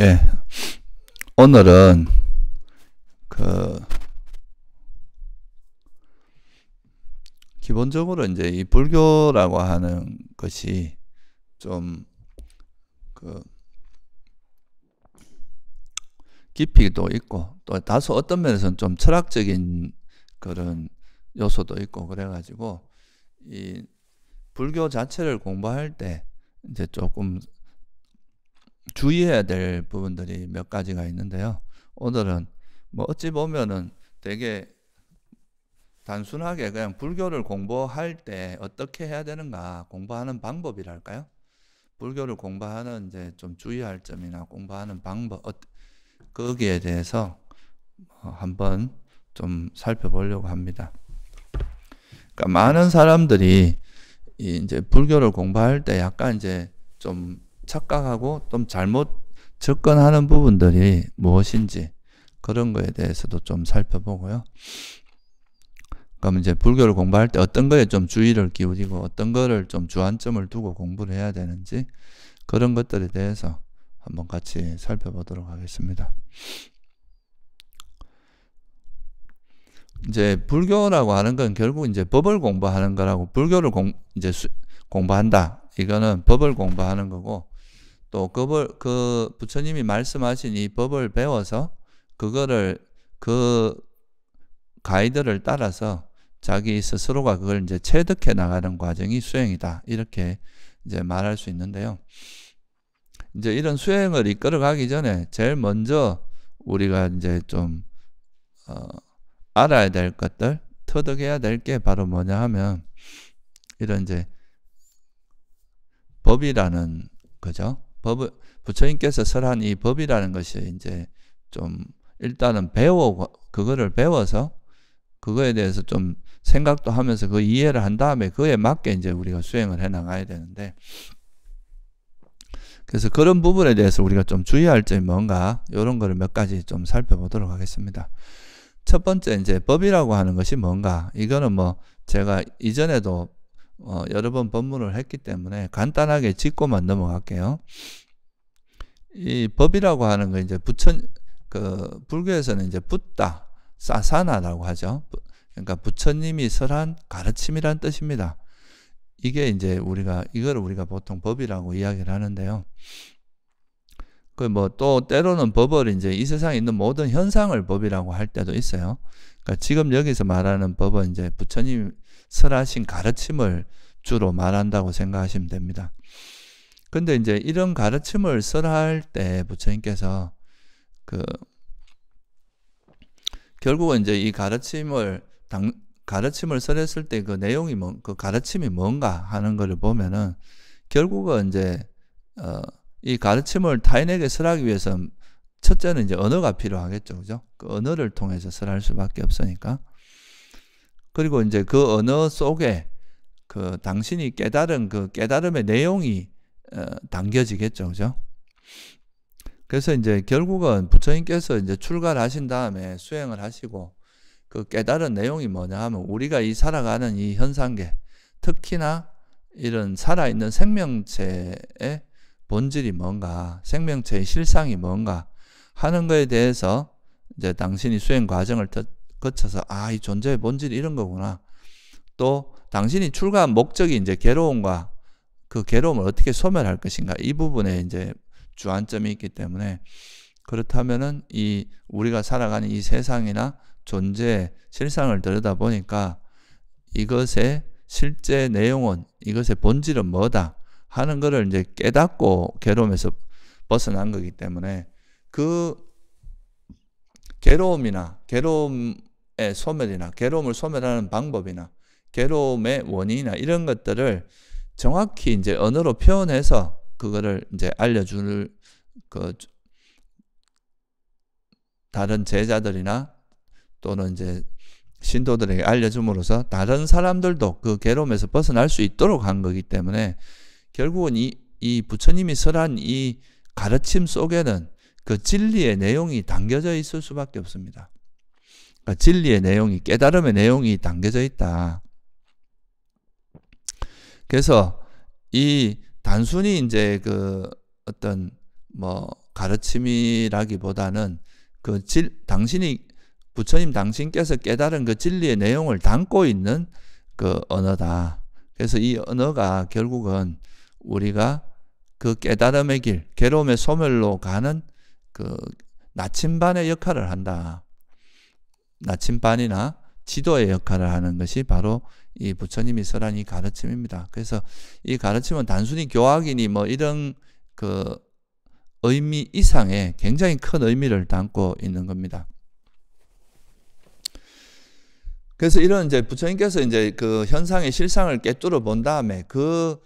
예, 오늘은 그 기본적으로 이제 이 불교라고 하는 것이 좀 그 깊이도 있고 또 다소 어떤 면에서는 좀 철학적인 그런 요소도 있고 그래가지고 이 불교 자체를 공부할 때 이제 조금 주의해야 될 부분들이 몇 가지가 있는데요. 오늘은 뭐 어찌 보면은 되게 단순하게 그냥 불교를 공부할 때 어떻게 해야 되는가, 공부하는 방법이랄까요? 불교를 공부하는 이제 좀 주의할 점이나 공부하는 방법, 거기에 대해서 한번 좀 살펴보려고 합니다. 그러니까 많은 사람들이 이제 불교를 공부할 때 약간 이제 좀 착각하고 좀 잘못 접근하는 부분들이 무엇인지 그런 거에 대해서도 좀 살펴보고요. 그럼 이제 불교를 공부할 때 어떤 거에 좀 주의를 기울이고 어떤 거를 좀 주안점을 두고 공부를 해야 되는지 그런 것들에 대해서 한번 같이 살펴보도록 하겠습니다. 이제 불교라고 하는 건 결국 이제 법을 공부하는 거라고, 불교를 공부한다. 이거는 법을 공부하는 거고, 또 그 부처님이 말씀하신 이 법을 배워서 그거를 그 가이드를 따라서 자기 스스로가 그걸 이제 체득해 나가는 과정이 수행이다. 이렇게 이제 말할 수 있는데요. 이제 이런 수행을 이끌어 가기 전에 제일 먼저 우리가 이제 좀 알아야 될 것들, 터득해야 될 게 바로 뭐냐 하면 이런 이제 법이라는 거죠. 부처님께서 설한 이 법이라는 것이 이제 좀 일단은 그거를 배워서 그거에 대해서 좀 생각도 하면서 그 이해를 한 다음에 그에 맞게 이제 우리가 수행을 해 나가야 되는데, 그래서 그런 부분에 대해서 우리가 좀 주의할 점이 뭔가 이런 거를 몇 가지 좀 살펴보도록 하겠습니다. 첫 번째 이제 법이라고 하는 것이 뭔가, 이거는 뭐 제가 이전에도 여러 번 법문을 했기 때문에 간단하게 짚고만 넘어갈게요. 이 법이라고 하는 거 이제 불교에서는 이제 붓다, 사사나라고 하죠. 그러니까 부처님이 설한 가르침이란 뜻입니다. 이게 이제 이걸 우리가 보통 법이라고 이야기를 하는데요. 그 뭐 또 때로는 법을 이제 이 세상에 있는 모든 현상을 법이라고 할 때도 있어요. 그러니까 지금 여기서 말하는 법은 이제 부처님이 설하신 가르침을 주로 말한다고 생각하시면 됩니다. 근데 이제 이런 가르침을 설할 때 부처님께서 결국은 이제 이 가르침을 설했을 때 그 내용이 그 가르침이 뭔가 하는 것을 보면은 결국은 이제 이 가르침을 타인에게 설하기 위해서는 첫째는 이제 언어가 필요하겠죠, 그죠? 그 언어를 통해서 설할 수밖에 없으니까. 그리고 이제 그 언어 속에 그 당신이 깨달은 그 깨달음의 내용이 담겨지겠죠, 그죠? 그래서 이제 결국은 부처님께서 이제 출가를 하신 다음에 수행을 하시고 그 깨달은 내용이 뭐냐 하면 우리가 이 살아가는 이 현상계, 특히나 이런 살아있는 생명체의 본질이 뭔가, 생명체의 실상이 뭔가 하는 거에 대해서 이제 당신이 수행 과정을 거쳐서 이 존재의 본질이 이런 거구나. 또 당신이 출가한 목적이 이제 괴로움과 그 괴로움을 어떻게 소멸할 것인가, 이 부분에 이제 주안점이 있기 때문에, 그렇다면은 이 우리가 살아가는 이 세상이나 존재의 실상을 들여다보니까 이것의 실제 내용은, 이것의 본질은 뭐다 하는 것을 이제 깨닫고 괴로움에서 벗어난 거기 때문에 그 괴로움의 소멸이나 괴로움을 소멸하는 방법이나 괴로움의 원인이나 이런 것들을 정확히 이제 언어로 표현해서 그거를 이제 알려줄 다른 제자들이나 또는 이제 신도들에게 알려줌으로써 다른 사람들도 그 괴로움에서 벗어날 수 있도록 한 거기 때문에 결국은 이 부처님이 설한 이 가르침 속에는 그 진리의 내용이 담겨져 있을 수밖에 없습니다. 그러니까 진리의 내용이, 깨달음의 내용이 담겨져 있다. 그래서 이 단순히 이제 그 어떤 뭐 가르침이라기보다는 부처님 당신께서 깨달은 그 진리의 내용을 담고 있는 그 언어다. 그래서 이 언어가 결국은 우리가 그 깨달음의 길, 괴로움의 소멸로 가는 그 나침반의 역할을 한다. 나침반이나 지도의 역할을 하는 것이 바로 이 부처님이 설한 이 가르침입니다. 그래서 이 가르침은 단순히 교학이니 뭐 이런 그 의미 이상의 굉장히 큰 의미를 담고 있는 겁니다. 그래서 이런 이제 부처님께서 이제 그 현상의 실상을 꿰뚫어 본 다음에 그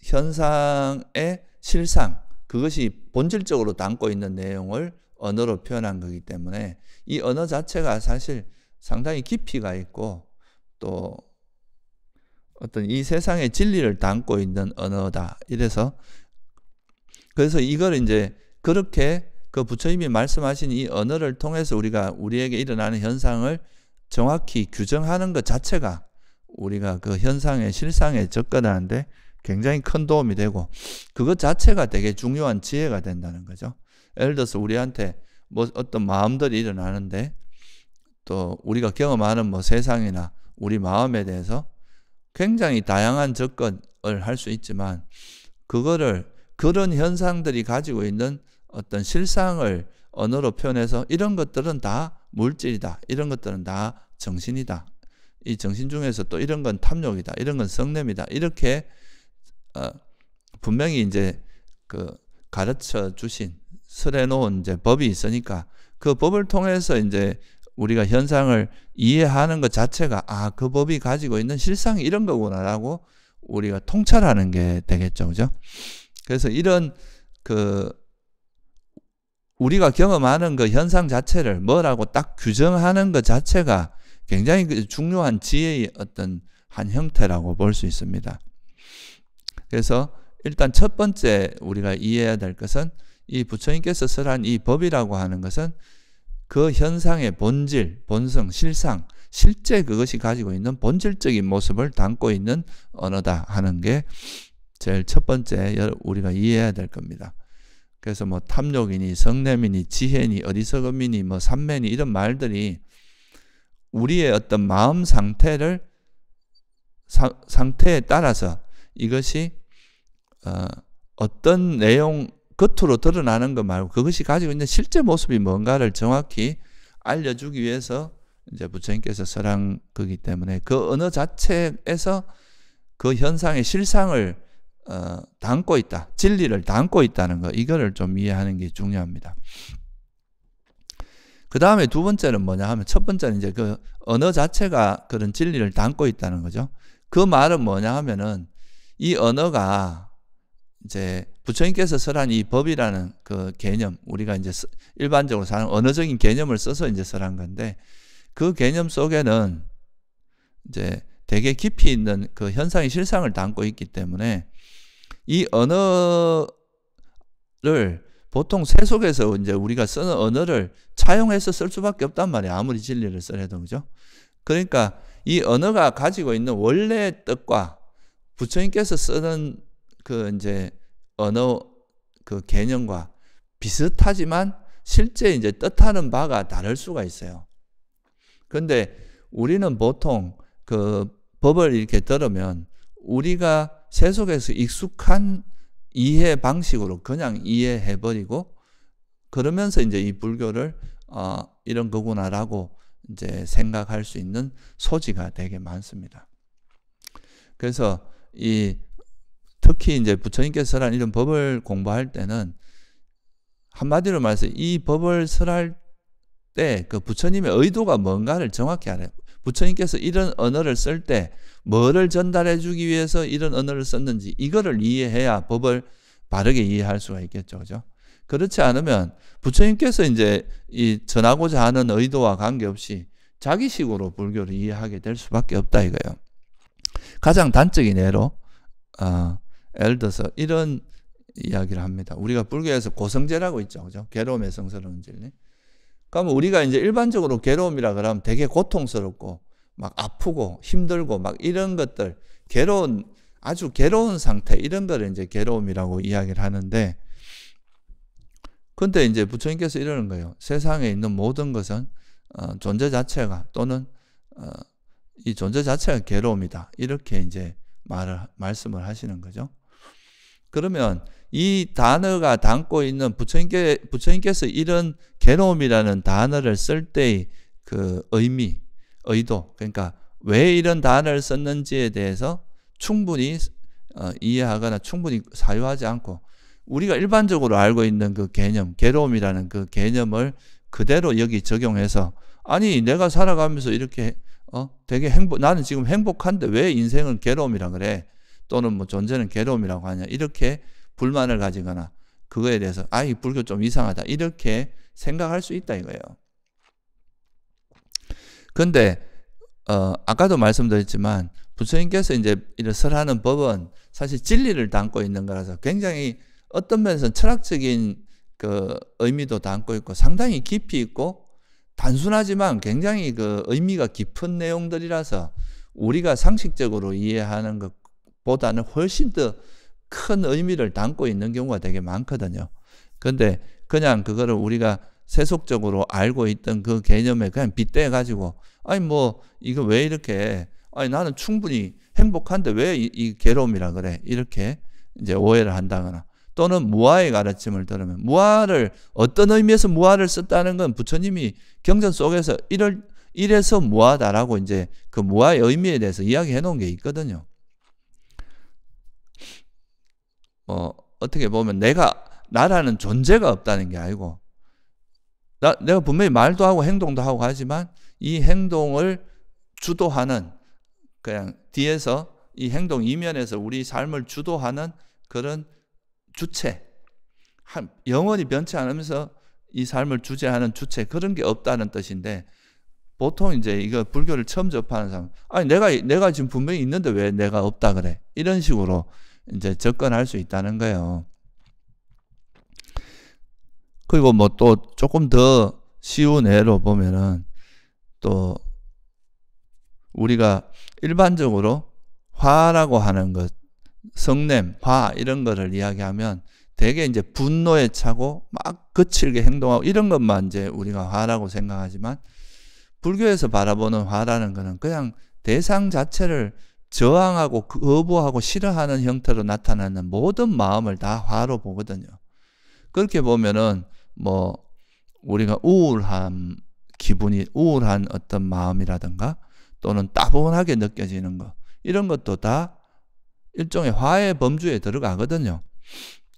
현상의 실상, 그것이 본질적으로 담고 있는 내용을 언어로 표현한 거기 때문에 이 언어 자체가 사실 상당히 깊이가 있고 또 어떤 이 세상의 진리를 담고 있는 언어다. 그래서 이걸 이제 그렇게 그 부처님이 말씀하신 이 언어를 통해서 우리가 우리에게 일어나는 현상을 정확히 규정하는 것 자체가 우리가 그 현상의 실상에 접근하는데 굉장히 큰 도움이 되고 그것 자체가 되게 중요한 지혜가 된다는 거죠. 예를 들어서 우리한테 뭐 어떤 마음들이 일어나는데 또 우리가 경험하는 뭐 세상이나 우리 마음에 대해서 굉장히 다양한 접근을 할 수 있지만 그런 현상들이 가지고 있는 어떤 실상을 언어로 표현해서 이런 것들은 다 물질이다. 이런 것들은 다 정신이다. 이 정신 중에서 또 이런 건 탐욕이다. 이런 건 성냄이다. 이렇게 분명히 이제 그 가르쳐 주신 설해 놓은 이제 법이 있으니까 그 법을 통해서 이제 우리가 현상을 이해하는 것 자체가 그 법이 가지고 있는 실상이 이런 거구나라고 우리가 통찰하는 게 되겠죠. 그죠? 그래서 이런 우리가 경험하는 그 현상 자체를 뭐라고 딱 규정하는 것 자체가 굉장히 중요한 지혜의 어떤 한 형태라고 볼 수 있습니다. 그래서 일단 첫 번째 우리가 이해해야 될 것은 이 부처님께서 설한 이 법이라고 하는 것은 그 현상의 본질, 본성, 실상, 실제 그것이 가지고 있는 본질적인 모습을 담고 있는 언어다 하는 게 제일 첫 번째 우리가 이해해야 될 겁니다. 그래서 뭐 탐욕이니 성냄이니 지혜니 어리석음이니 뭐 삼매니 이런 말들이 우리의 어떤 마음 상태에 따라서 이것이 어떤 내용 겉으로 드러나는 것 말고 그것이 가지고 있는 실제 모습이 뭔가를 정확히 알려주기 위해서 이제 부처님께서 설한 거기 때문에 그 언어 자체에서 그 현상의 실상을 담고 있다. 진리를 담고 있다는 거. 이거를 좀 이해하는 게 중요합니다. 그 다음에 두 번째는 뭐냐 하면 첫 번째는 이제 그 언어 자체가 그런 진리를 담고 있다는 거죠. 그 말은 뭐냐 하면은 이 언어가 이제 부처님께서 설한 이 법이라는 그 개념, 우리가 이제 일반적으로 사는 언어적인 개념을 써서 이제 설한 건데 그 개념 속에는 이제 되게 깊이 있는 그 현상의 실상을 담고 있기 때문에 이 언어를 보통 세속에서 이제 우리가 쓰는 언어를 차용해서 쓸 수밖에 없단 말이에요. 아무리 진리를 써도 그죠? 그러니까 이 언어가 가지고 있는 원래의 뜻과 부처님께서 쓰는 그 이제 언어 그 개념과 비슷하지만 실제 이제 뜻하는 바가 다를 수가 있어요. 그런데 우리는 보통 그 법을 이렇게 들으면 우리가 세속에서 익숙한 이해 방식으로 그냥 이해해버리고 그러면서 이제 이 불교를 이런 거구나라고 이제 생각할 수 있는 소지가 되게 많습니다. 그래서 특히 이제 부처님께서 설한 이런 법을 공부할 때는 한마디로 말해서 이 법을 설할 때 그 부처님의 의도가 뭔가를 정확히 알아요. 부처님께서 이런 언어를 쓸 때 뭐를 전달해 주기 위해서 이런 언어를 썼는지 이거를 이해해야 법을 바르게 이해할 수가 있겠죠. 그죠? 그렇지 않으면 부처님께서 이제 이 전하고자 하는 의도와 관계없이 자기식으로 불교를 이해하게 될 수밖에 없다 이거예요. 가장 단적인 예로 예를 들어서 이런 이야기를 합니다. 우리가 불교에서 고성제라고 있죠. 그죠? 괴로움의 성스러운 진리. 그러면 우리가 이제 일반적으로 괴로움이라 그러면 되게 고통스럽고 막 아프고 힘들고 막 이런 것들 아주 괴로운 상태 이런 거를 이제 괴로움이라고 이야기를 하는데 근데 이제 부처님께서 이러는 거예요. 세상에 있는 모든 것은 존재 자체가 또는 이 존재 자체가 괴로움이다. 이렇게 이제 말씀을 하시는 거죠. 그러면 이 단어가 담고 있는 부처님께서 이런 괴로움이라는 단어를 쓸 때의 그 의도, 그러니까 왜 이런 단어를 썼는지에 대해서 충분히 이해하거나 충분히 사유하지 않고 우리가 일반적으로 알고 있는 그 개념, 괴로움이라는 그 개념을 그대로 여기 적용해서 아니 내가 살아가면서 이렇게 되게 나는 지금 행복한데 왜 인생은 괴로움이라 그래? 또는 뭐 존재는 괴로움이라고 하냐? 이렇게 불만을 가지거나 그거에 대해서 이 불교 좀 이상하다 이렇게 생각할 수 있다 이거예요. 근데 아까도 말씀드렸지만 부처님께서 이제 이런 설하는 법은 사실 진리를 담고 있는 거라서 굉장히 어떤 면에서는 철학적인 그 의미도 담고 있고 상당히 깊이 있고 단순하지만 굉장히 그 의미가 깊은 내용들이라서 우리가 상식적으로 이해하는 것보다는 훨씬 더 큰 의미를 담고 있는 경우가 되게 많거든요. 근데 그냥 그거를 우리가 세속적으로 알고 있던 그 개념에 그냥 빗대어 가지고 뭐 이거 왜 이렇게 나는 충분히 행복한데 왜 이 괴로움이라 그래? 이렇게 이제 오해를 한다거나 또는 무아의 가르침을 들으면 무아를 어떤 의미에서 무아를 썼다는 건 부처님이 경전 속에서 이래서 무아다라고 이제 그 무아의 의미에 대해서 이야기해 놓은 게 있거든요. 어떻게 보면 나라는 존재가 없다는 게 아니고 내가 분명히 말도 하고 행동도 하고 하지만 이 행동을 주도하는 그냥 뒤에서 이 행동 이면에서 우리 삶을 주도하는 그런 주체, 영원히 변치 않으면서 이 삶을 주재하는 주체 그런 게 없다는 뜻인데 보통 이제 이거 불교를 처음 접하는 사람 내가 지금 분명히 있는데 왜 내가 없다 그래? 이런 식으로 이제 접근할 수 있다는 거예요. 그리고 뭐 또 조금 더 쉬운 예로 보면은 또 우리가 일반적으로 화라고 하는 것, 성냄, 화 이런 거를 이야기하면 되게 이제 분노에 차고 막 거칠게 행동하고 이런 것만 이제 우리가 화라고 생각하지만 불교에서 바라보는 화라는 거는 그냥 대상 자체를 저항하고 거부하고 싫어하는 형태로 나타나는 모든 마음을 다 화로 보거든요. 그렇게 보면은 뭐 우리가 우울한 어떤 마음이라든가 또는 따분하게 느껴지는 거 이런 것도 다 일종의 화의 범주에 들어가거든요.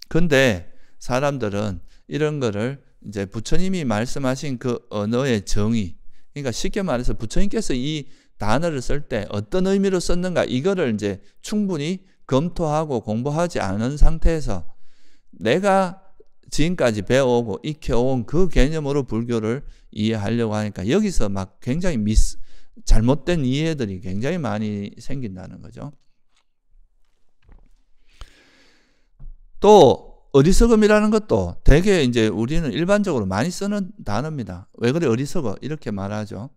근데 사람들은 이런 거를 이제 부처님이 말씀하신 그 언어의 정의, 그러니까 쉽게 말해서 부처님께서 이 단어를 쓸 때 어떤 의미로 썼는가 이거를 이제 충분히 검토하고 공부하지 않은 상태에서 내가 지금까지 배워오고 익혀온 그 개념으로 불교를 이해하려고 하니까 여기서 막 굉장히 잘못된 이해들이 굉장히 많이 생긴다는 거죠. 또 어리석음이라는 것도 되게 이제 우리는 일반적으로 많이 쓰는 단어입니다. 왜 그래 어리석어 이렇게 말하죠.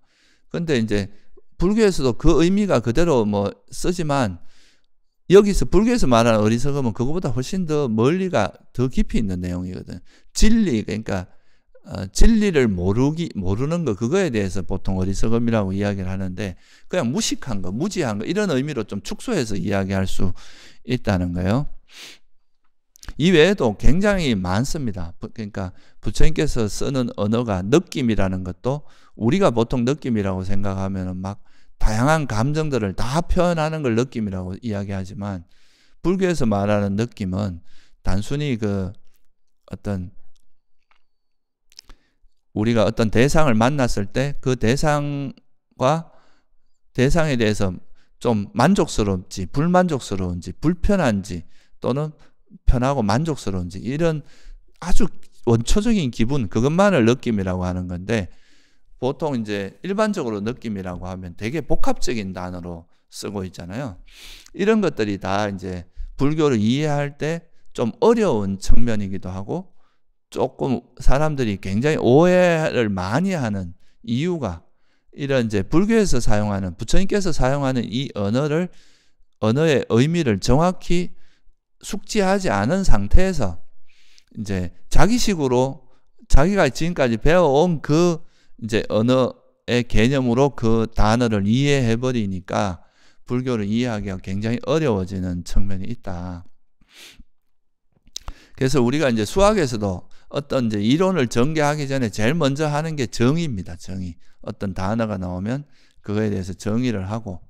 근데 이제 불교에서도 그 의미가 그대로 뭐 쓰지만 여기서 불교에서 말하는 어리석음은 그거보다 훨씬 더 멀리가 더 깊이 있는 내용이거든요. 진리, 그러니까 진리를 모르는 거 그거에 대해서 보통 어리석음이라고 이야기를 하는데 그냥 무식한 거, 무지한 거 이런 의미로 좀 축소해서 이야기할 수 있다는 거예요. 이 외에도 굉장히 많습니다. 그러니까 부처님께서 쓰는 언어가 느낌이라는 것도 우리가 보통 느낌이라고 생각하면 막 다양한 감정들을 다 표현하는 걸 느낌이라고 이야기하지만 불교에서 말하는 느낌은 단순히 우리가 어떤 대상을 만났을 때 그 대상과 대상에 대해서 좀 만족스러운지 불만족스러운지 불편한지 또는 편하고 만족스러운지 이런 아주 원초적인 기분 그것만을 느낌이라고 하는 건데 보통 이제 일반적으로 느낌이라고 하면 되게 복합적인 단어로 쓰고 있잖아요. 이런 것들이 다 이제 불교를 이해할 때 좀 어려운 측면이기도 하고 조금 사람들이 굉장히 오해를 많이 하는 이유가 이런 이제 불교에서 사용하는 부처님께서 사용하는 이 언어의 의미를 정확히 숙지하지 않은 상태에서 이제 자기식으로 자기가 지금까지 배워온 그 이제 언어의 개념으로 그 단어를 이해해 버리니까 불교를 이해하기가 굉장히 어려워지는 측면이 있다. 그래서 우리가 이제 수학에서도 어떤 이제 이론을 전개하기 전에 제일 먼저 하는 게 정의입니다. 정의. 어떤 단어가 나오면 그거에 대해서 정의를 하고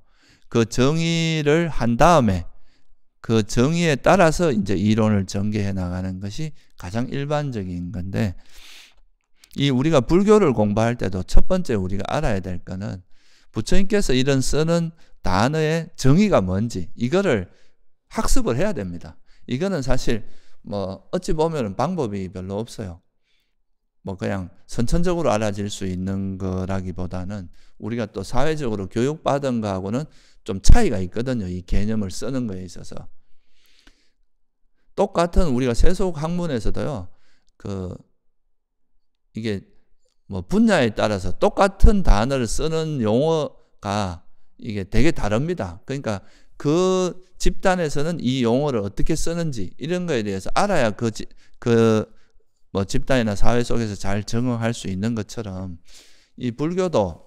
그 정의를 한 다음에 그 정의에 따라서 이제 이론을 전개해 나가는 것이 가장 일반적인 건데, 이 우리가 불교를 공부할 때도 첫 번째 우리가 알아야 될 거는 부처님께서 이런 쓰는 단어의 정의가 뭔지 이거를 학습을 해야 됩니다. 이거는 사실 뭐 어찌 보면 방법이 별로 없어요. 뭐 그냥 선천적으로 알아질 수 있는 거라기보다는 우리가 또 사회적으로 교육받은 거하고는 좀 차이가 있거든요. 이 개념을 쓰는 거에 있어서. 똑같은 우리가 세속 학문에서도요. 이게 뭐 분야에 따라서 똑같은 단어를 쓰는 용어가 이게 되게 다릅니다. 그러니까 그 집단에서는 이 용어를 어떻게 쓰는지 이런 거에 대해서 알아야 뭐 집단이나 사회 속에서 잘 적응할 수 있는 것처럼 이 불교도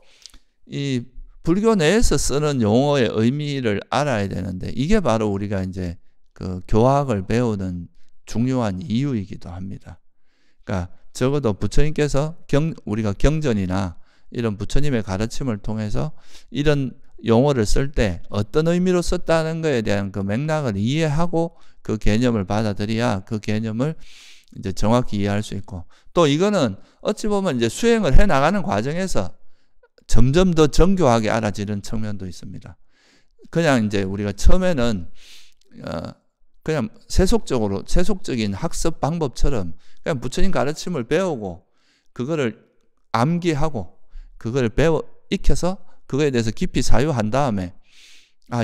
이 불교 내에서 쓰는 용어의 의미를 알아야 되는데 이게 바로 우리가 이제 그 교학을 배우는 중요한 이유이기도 합니다. 그러니까 적어도 부처님께서 우리가 경전이나 이런 부처님의 가르침을 통해서 이런 용어를 쓸 때 어떤 의미로 썼다는 것에 대한 그 맥락을 이해하고 그 개념을 받아들여야 그 개념을 이제 정확히 이해할 수 있고, 또 이거는 어찌 보면 이제 수행을 해 나가는 과정에서 점점 더 정교하게 알아지는 측면도 있습니다. 그냥 이제 우리가 처음에는 그냥 세속적인 학습 방법처럼 그냥 부처님 가르침을 배우고 그거를 암기하고 그걸 익혀서 그거에 대해서 깊이 사유한 다음에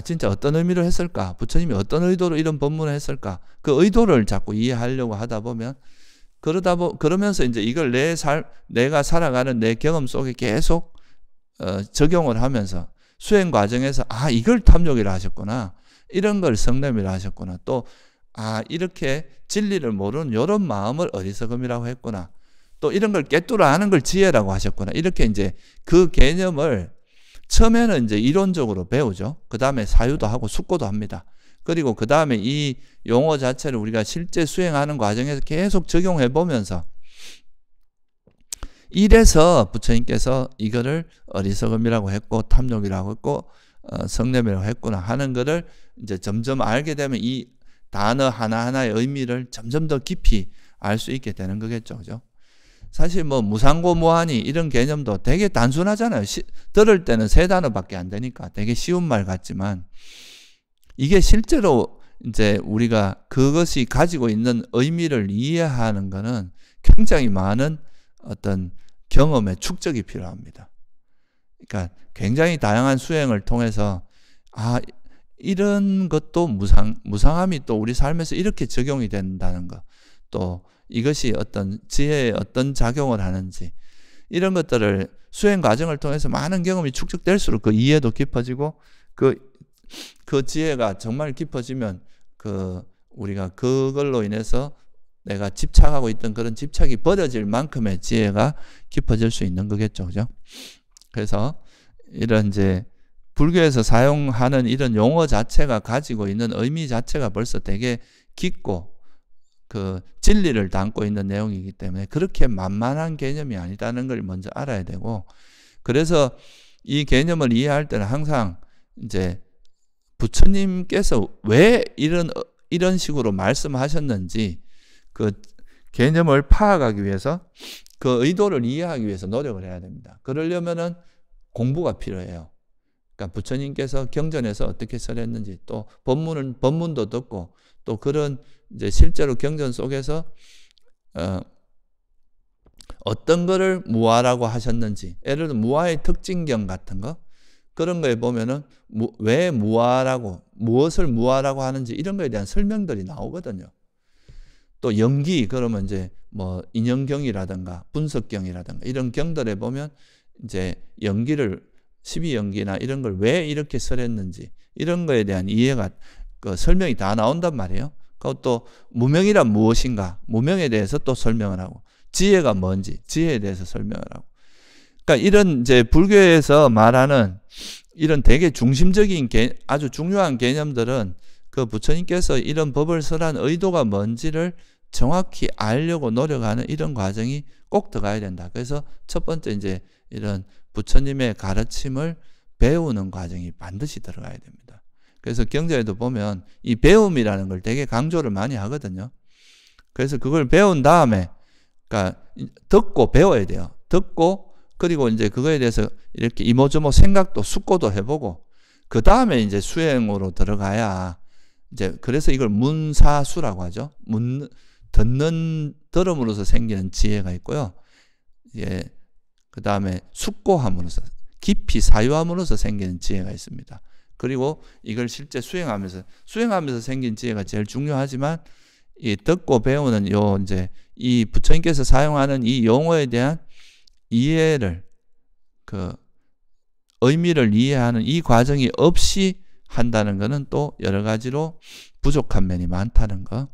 진짜 어떤 의미로 했을까? 부처님이 어떤 의도로 이런 법문을 했을까? 그 의도를 자꾸 이해하려고 하다 보면 그러면서 이제 이걸 내가 살아가는 내 경험 속에 계속 적용을 하면서 수행 과정에서 이걸 탐욕이라 하셨구나. 이런 걸 성냄이라 하셨구나. 또 이렇게 진리를 모르는 이런 마음을 어리석음이라고 했구나. 또 이런 걸 깨뚫어 아는 걸 지혜라고 하셨구나. 이렇게 이제 그 개념을 처음에는 이제 이론적으로 배우죠. 그 다음에 사유도 하고 숙고도 합니다. 그리고 그 다음에 이 용어 자체를 우리가 실제 수행하는 과정에서 계속 적용해 보면서 이래서 부처님께서 이거를 어리석음이라고 했고 탐욕이라고 했고 성냄이라고 했구나 하는 거를 이제 점점 알게 되면 이 단어 하나하나의 의미를 점점 더 깊이 알 수 있게 되는 거겠죠. 그죠? 사실 뭐 무상고 무한이 이런 개념도 되게 단순하잖아요. 들을 때는 세 단어밖에 안 되니까 되게 쉬운 말 같지만 이게 실제로 이제 우리가 그것이 가지고 있는 의미를 이해하는 거는 굉장히 많은 어떤 경험의 축적이 필요합니다. 그러니까 굉장히 다양한 수행을 통해서 이런 것도 무상함이 또 우리 삶에서 이렇게 적용이 된다는 것, 또 이것이 어떤 지혜에 어떤 작용을 하는지 이런 것들을 수행 과정을 통해서 많은 경험이 축적될수록 그 이해도 깊어지고 그 지혜가 정말 깊어지면 우리가 그걸로 인해서 내가 집착하고 있던 그런 집착이 버려질 만큼의 지혜가 깊어질 수 있는 거겠죠. 그죠? 그래서 이런 이제 불교에서 사용하는 이런 용어 자체가 가지고 있는 의미 자체가 벌써 되게 깊고 그 진리를 담고 있는 내용이기 때문에 그렇게 만만한 개념이 아니다는 걸 먼저 알아야 되고, 그래서 이 개념을 이해할 때는 항상 이제 부처님께서 왜 이런 식으로 말씀하셨는지 그 개념을 파악하기 위해서 그 의도를 이해하기 위해서 노력을 해야 됩니다. 그러려면은 공부가 필요해요. 그러니까 부처님께서 경전에서 어떻게 설했는지, 또 법문도 듣고, 또 그런 이제 실제로 경전 속에서 어떤 거를 무아라고 하셨는지, 예를 들어 무아의 특징경 같은 거, 그런 거에 보면은 왜 무아라고, 무엇을 무아라고 하는지 이런 거에 대한 설명들이 나오거든요. 또 연기, 그러면 이제 뭐 인연경이라든가 분석경이라든가 이런 경들에 보면 이제 연기를 12연기나 이런 걸 왜 이렇게 설했는지 이런 거에 대한 이해가 설명이 다 나온단 말이에요. 그리고 또 무명이란 무엇인가, 무명에 대해서 또 설명을 하고, 지혜가 뭔지, 지혜에 대해서 설명을 하고. 그러니까 이런 이제 불교에서 말하는 이런 되게 중심적인 아주 중요한 개념들은 그 부처님께서 이런 법을 설한 의도가 뭔지를 정확히 알려고 노력하는 이런 과정이 꼭 들어가야 된다. 그래서 첫 번째 이제 이런 부처님의 가르침을 배우는 과정이 반드시 들어가야 됩니다. 그래서 경전에도 보면 이 배움이라는 걸 되게 강조를 많이 하거든요. 그래서 그걸 배운 다음에, 그러니까 듣고 배워야 돼요. 듣고 그리고 이제 그거에 대해서 이렇게 이모저모 생각도 숙고도 해보고 그 다음에 이제 수행으로 들어가야 이제 그래서 이걸 문사수라고 하죠. 들음으로써 생기는 지혜가 있고요. 예, 그 다음에 숙고함으로써 깊이 사유함으로써 생기는 지혜가 있습니다. 그리고 이걸 실제 수행하면서 생긴 지혜가 제일 중요하지만 이 듣고 배우는 요 이제 이 부처님께서 사용하는 이 용어에 대한 이해를 그 의미를 이해하는 이 과정이 없이 한다는 것은 또 여러 가지로 부족한 면이 많다는 거.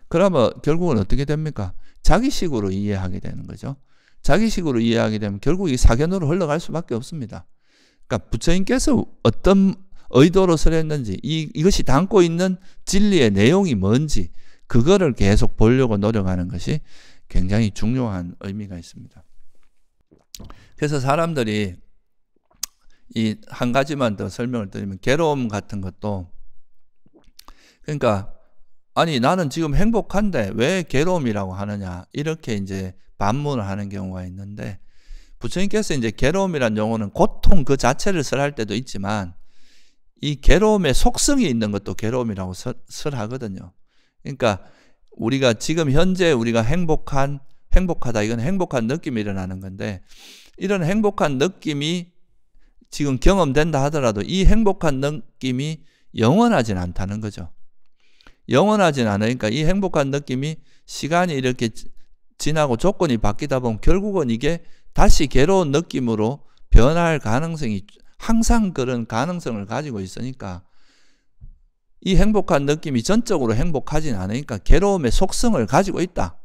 그러면 결국은 어떻게 됩니까? 자기식으로 이해하게 되는 거죠. 자기식으로 이해하게 되면 결국 이 사견으로 흘러갈 수밖에 없습니다. 그러니까 부처님께서 어떤 의도로 설했는지 이것이 담고 있는 진리의 내용이 뭔지 그거를 계속 보려고 노력하는 것이 굉장히 중요한 의미가 있습니다. 그래서 사람들이 이 한 가지만 더 설명을 드리면 괴로움 같은 것도 그러니까 아니 나는 지금 행복한데 왜 괴로움이라고 하느냐 이렇게 이제 반문을 하는 경우가 있는데 부처님께서 이제 괴로움이란 용어는 고통 그 자체를 설할 때도 있지만 이 괴로움의 속성이 있는 것도 괴로움이라고 설하거든요. 그러니까 우리가 지금 현재 우리가 행복하다 이건 행복한 느낌이 일어나는 건데 이런 행복한 느낌이 지금 경험된다 하더라도 이 행복한 느낌이 영원하진 않다는 거죠. 영원하진 않으니까 이 행복한 느낌이 시간이 이렇게 지나고 조건이 바뀌다 보면 결국은 이게 다시 괴로운 느낌으로 변할 가능성이 항상 그런 가능성을 가지고 있으니까 이 행복한 느낌이 전적으로 행복하진 않으니까 괴로움의 속성을 가지고 있다.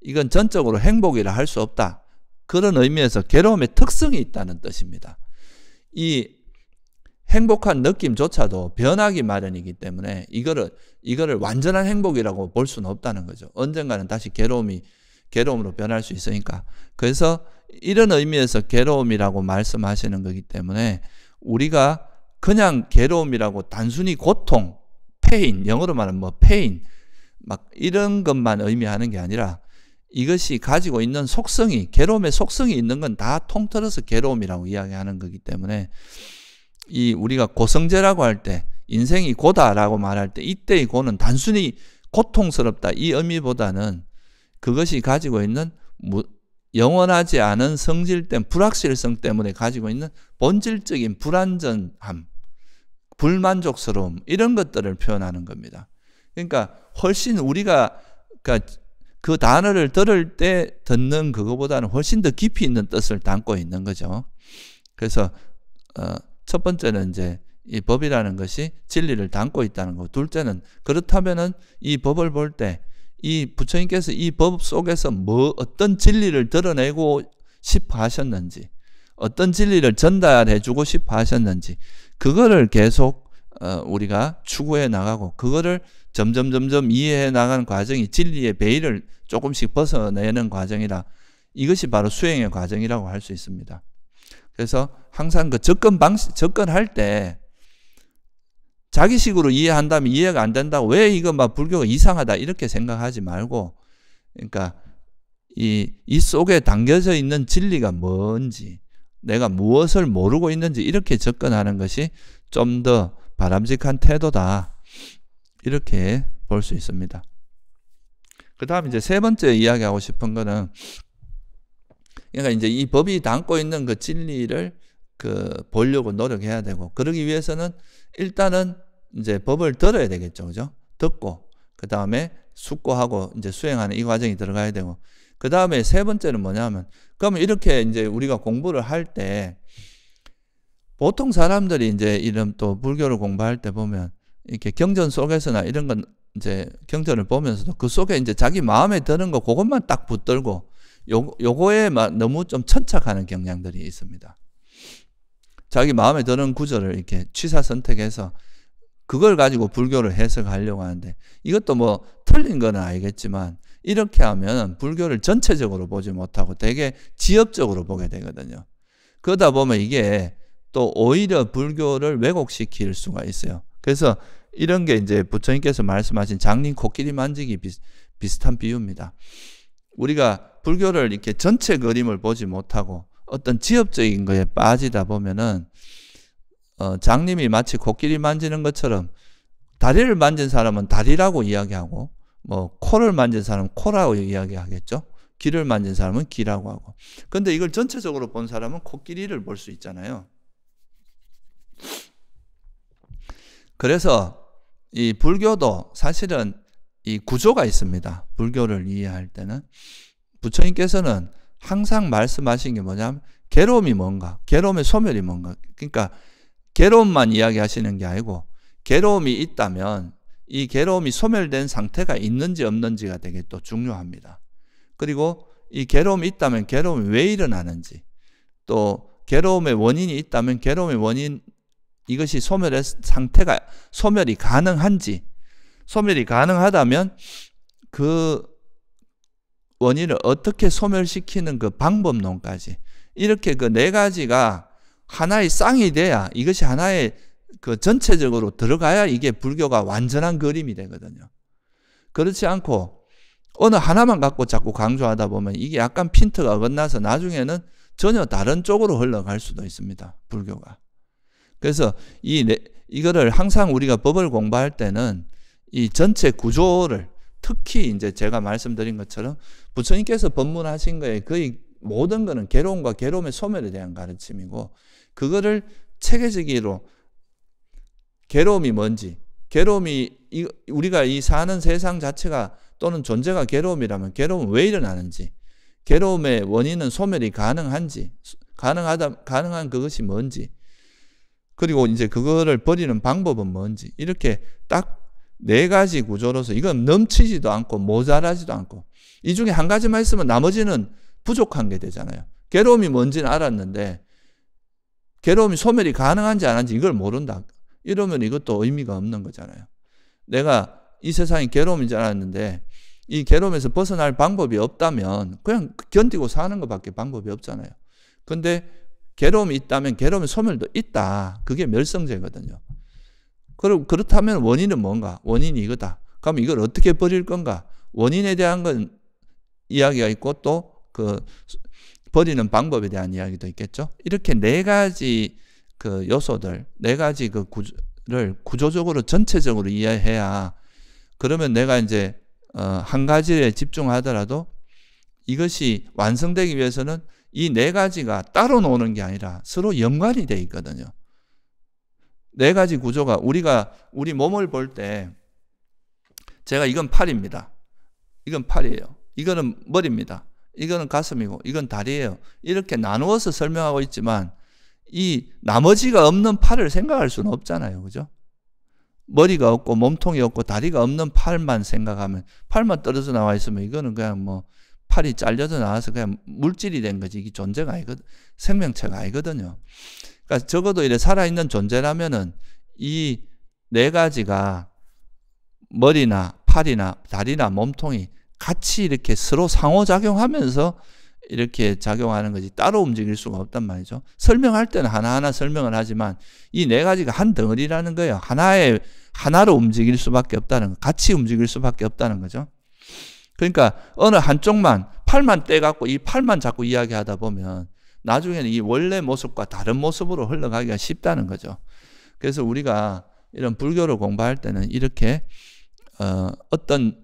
이건 전적으로 행복이라 할 수 없다. 그런 의미에서 괴로움의 특성이 있다는 뜻입니다. 이 행복한 느낌조차도 변하기 마련이기 때문에 이거를 완전한 행복이라고 볼 수는 없다는 거죠. 언젠가는 다시 괴로움으로 변할 수 있으니까. 그래서 이런 의미에서 괴로움이라고 말씀하시는 거기 때문에 우리가 그냥 괴로움이라고 단순히 고통, 페인, 영어로 말하면 페인, 막 이런 것만 의미하는 게 아니라 이것이 가지고 있는 속성이, 괴로움의 속성이 있는 건 다 통틀어서 괴로움이라고 이야기하는 거기 때문에 우리가 고성제라고 할 때 인생이 고다라고 말할 때 이때의 고는 단순히 고통스럽다 이 의미보다는 그것이 가지고 있는 영원하지 않은 성질된 불확실성 때문에 가지고 있는 본질적인 불안전함, 불만족스러움 이런 것들을 표현하는 겁니다. 그러니까 훨씬 우리가 그 단어를 들을 때 듣는 그거보다는 훨씬 더 깊이 있는 뜻을 담고 있는 거죠. 그래서 첫 번째는 이제 이 법이라는 것이 진리를 담고 있다는 거. 둘째는 그렇다면은 이 법을 볼 때 이 부처님께서 이 법 속에서 어떤 진리를 드러내고 싶어 하셨는지, 어떤 진리를 전달해 주고 싶어 하셨는지, 그거를 계속 우리가 추구해 나가고, 그거를 점점 이해해 나가는 과정이 진리의 베일을 조금씩 벗어내는 과정이라, 이것이 바로 수행의 과정이라고 할 수 있습니다. 그래서 항상 그 접근할 때 자기식으로 이해한다면 이해가 안 된다고 왜 이거 막 불교가 이상하다 이렇게 생각하지 말고, 그러니까 이 속에 담겨져 있는 진리가 뭔지, 내가 무엇을 모르고 있는지 이렇게 접근하는 것이 좀 더 바람직한 태도다 이렇게 볼 수 있습니다. 그 다음 이제 세 번째 이야기하고 싶은 거는, 그러니까 이제 이 법이 담고 있는 그 진리를 보려고 노력해야 되고, 그러기 위해서는 일단은 이제 법을 들어야 되겠죠. 그죠? 듣고, 그 다음에 숙고하고 이제 수행하는 이 과정이 들어가야 되고, 그 다음에 세 번째는 뭐냐면, 그러면 이렇게 이제 우리가 공부를 할 때, 보통 사람들이 이제 이런 또 불교를 공부할 때 보면, 이렇게 경전 속에서나 이런 건 이제 경전을 보면서도 그 속에 이제 자기 마음에 드는 거 그것만 딱 붙들고, 요거에 너무 좀 천착하는 경향들이 있습니다. 자기 마음에 드는 구절을 이렇게 취사 선택해서 그걸 가지고 불교를 해석하려고 하는데, 이것도 뭐 틀린 건 알겠지만 이렇게 하면 불교를 전체적으로 보지 못하고 되게 지엽적으로 보게 되거든요. 그러다 보면 이게 또 오히려 불교를 왜곡시킬 수가 있어요. 그래서 이런 게 이제 부처님께서 말씀하신 장님 코끼리 만지기 비슷한 비유입니다. 우리가 불교를 이렇게 전체 그림을 보지 못하고 어떤 지엽적인 거에 빠지다 보면은 장님이 마치 코끼리 만지는 것처럼 다리를 만진 사람은 다리라고 이야기하고, 뭐 코를 만진 사람은 코라고 이야기하겠죠. 귀를 만진 사람은 귀라고 하고. 근데 이걸 전체적으로 본 사람은 코끼리를 볼 수 있잖아요. 그래서 이 불교도 사실은 이 구조가 있습니다. 불교를 이해할 때는 부처님께서는 항상 말씀하신 게 뭐냐면 괴로움이 뭔가, 괴로움의 소멸이 뭔가. 그러니까 괴로움만 이야기하시는 게 아니고, 괴로움이 있다면 이 괴로움이 소멸된 상태가 있는지 없는지가 되게 또 중요합니다. 그리고 이 괴로움이 있다면 괴로움이 왜 일어나는지, 또 괴로움의 원인이 있다면 괴로움의 원인, 이것이 소멸의 상태가 소멸이 가능한지, 소멸이 가능하다면 그 원인을 어떻게 소멸시키는 그 방법론까지, 이렇게 그 네 가지가 하나의 쌍이 돼야, 이것이 하나의 그 전체적으로 들어가야 이게 불교가 완전한 그림이 되거든요. 그렇지 않고 어느 하나만 갖고 자꾸 강조하다 보면 이게 약간 핀트가 어긋나서 나중에는 전혀 다른 쪽으로 흘러갈 수도 있습니다, 불교가. 그래서 이거를 항상 우리가 법을 공부할 때는 이 전체 구조를, 특히 이제 제가 말씀드린 것처럼 부처님께서 법문하신 거에 거의 모든 거는 괴로움과 괴로움의 소멸에 대한 가르침이고, 그거를 체계적으로 괴로움이 뭔지, 괴로움이 우리가 이 사는 세상 자체가 또는 존재가 괴로움이라면 괴로움은 왜 일어나는지, 괴로움의 원인은 소멸이 가능한지, 가능한 그것이 뭔지, 그리고 이제 그거를 버리는 방법은 뭔지, 이렇게 딱 네 가지 구조로서 이건 넘치지도 않고 모자라지도 않고, 이 중에 한 가지만 있으면 나머지는 부족한 게 되잖아요. 괴로움이 뭔지는 알았는데 괴로움이 소멸이 가능한지 안 한지 이걸 모른다. 이러면 이것도 의미가 없는 거잖아요. 내가 이 세상이 괴로움인 줄 알았는데 이 괴로움에서 벗어날 방법이 없다면 그냥 견디고 사는 것밖에 방법이 없잖아요. 근데 괴로움이 있다면 괴로움의 소멸도 있다. 그게 멸성제거든요. 그리고 그렇다면 원인은 뭔가? 원인이 이거다. 그럼 이걸 어떻게 버릴 건가? 원인에 대한 건 이야기가 있고 또 그 버리는 방법에 대한 이야기도 있겠죠. 이렇게 네 가지 그 요소들, 네 가지 그 구조를 구조적으로 전체적으로 이해해야, 그러면 내가 이제 한 가지에 집중하더라도 이것이 완성되기 위해서는 이 네 가지가 따로 노는 게 아니라 서로 연관이 돼 있거든요. 네 가지 구조가 우리 몸을 볼 때 제가 이건 팔입니다. 이건 팔이에요. 이거는 머리입니다. 이거는 가슴이고 이건 다리예요. 이렇게 나누어서 설명하고 있지만 이 나머지가 없는 팔을 생각할 수는 없잖아요. 그죠? 머리가 없고 몸통이 없고 다리가 없는 팔만 생각하면, 팔만 떨어져 나와 있으면 이거는 그냥 뭐 팔이 잘려져 나와서 그냥 물질이 된 거지, 이게 존재가 아니거든, 생명체가 아니거든요. 그러니까 적어도 이래 살아있는 존재라면은 이 네 가지가 머리나 팔이나 다리나 몸통이 같이 이렇게 서로 상호작용하면서 이렇게 작용하는 거지 따로 움직일 수가 없단 말이죠. 설명할 때는 하나하나 설명을 하지만 이 네 가지가 한 덩어리라는 거예요. 하나로 움직일 수밖에 없다는 거, 같이 움직일 수밖에 없다는 거죠. 그러니까 어느 한쪽만, 팔만 떼갖고 이 팔만 자꾸 이야기하다 보면 나중에는 이 원래 모습과 다른 모습으로 흘러가기가 쉽다는 거죠. 그래서 우리가 이런 불교를 공부할 때는 이렇게 어떤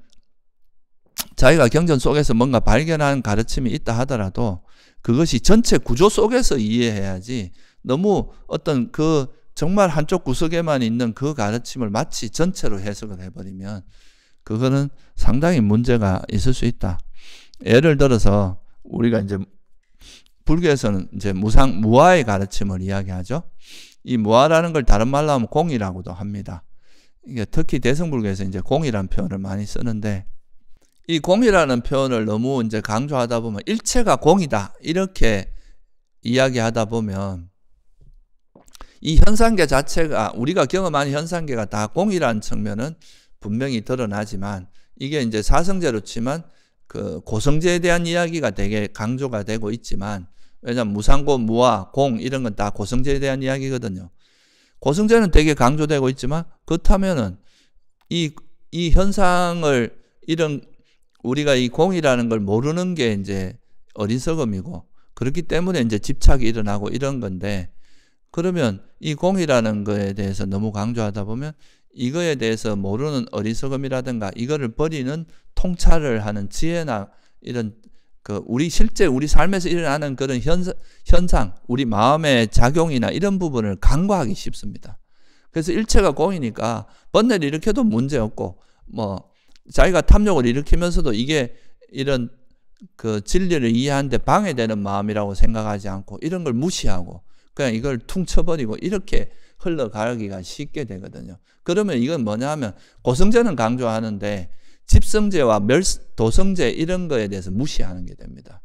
자기가 경전 속에서 뭔가 발견하는 가르침이 있다 하더라도 그것이 전체 구조 속에서 이해해야지, 너무 어떤 그 정말 한쪽 구석에만 있는 그 가르침을 마치 전체로 해석을 해버리면 그거는 상당히 문제가 있을 수 있다. 예를 들어서 우리가 이제 불교에서는 이제 무아의 가르침을 이야기하죠. 이 무아라는 걸 다른 말로 하면 공이라고도 합니다. 이게 특히 대승불교에서 이제 공이라는 표현을 많이 쓰는데, 이 공이라는 표현을 너무 이제 강조하다 보면 일체가 공이다 이렇게 이야기하다 보면 이 현상계 자체가 우리가 경험하는 현상계가 다 공이라는 측면은 분명히 드러나지만 이게 이제 사성제로 치면 그 고성제에 대한 이야기가 되게 강조가 되고 있지만 왜냐하면 무상고, 무아, 공 이런 건 다 고성제에 대한 이야기거든요. 고성제는 되게 강조되고 있지만 그렇다면은 이 현상을 이런 우리가 이 공이라는 걸 모르는 게 이제 어리석음이고 그렇기 때문에 이제 집착이 일어나고 이런 건데 그러면 이 공이라는 거에 대해서 너무 강조하다 보면 이거에 대해서 모르는 어리석음이라든가 이거를 버리는 통찰을 하는 지혜나 이런 그 실제 우리 삶에서 일어나는 그런 현상, 우리 마음의 작용이나 이런 부분을 간과하기 쉽습니다. 그래서 일체가 공이니까 번뇌를 일으켜도 문제없고 뭐 자기가 탐욕을 일으키면서도 이게 이런 그 진리를 이해하는데 방해되는 마음이라고 생각하지 않고 이런 걸 무시하고 그냥 이걸 퉁쳐버리고 이렇게 흘러가기가 쉽게 되거든요. 그러면 이건 뭐냐 하면 고성제는 강조하는데 집성제와 도성제 이런 거에 대해서 무시하는 게 됩니다.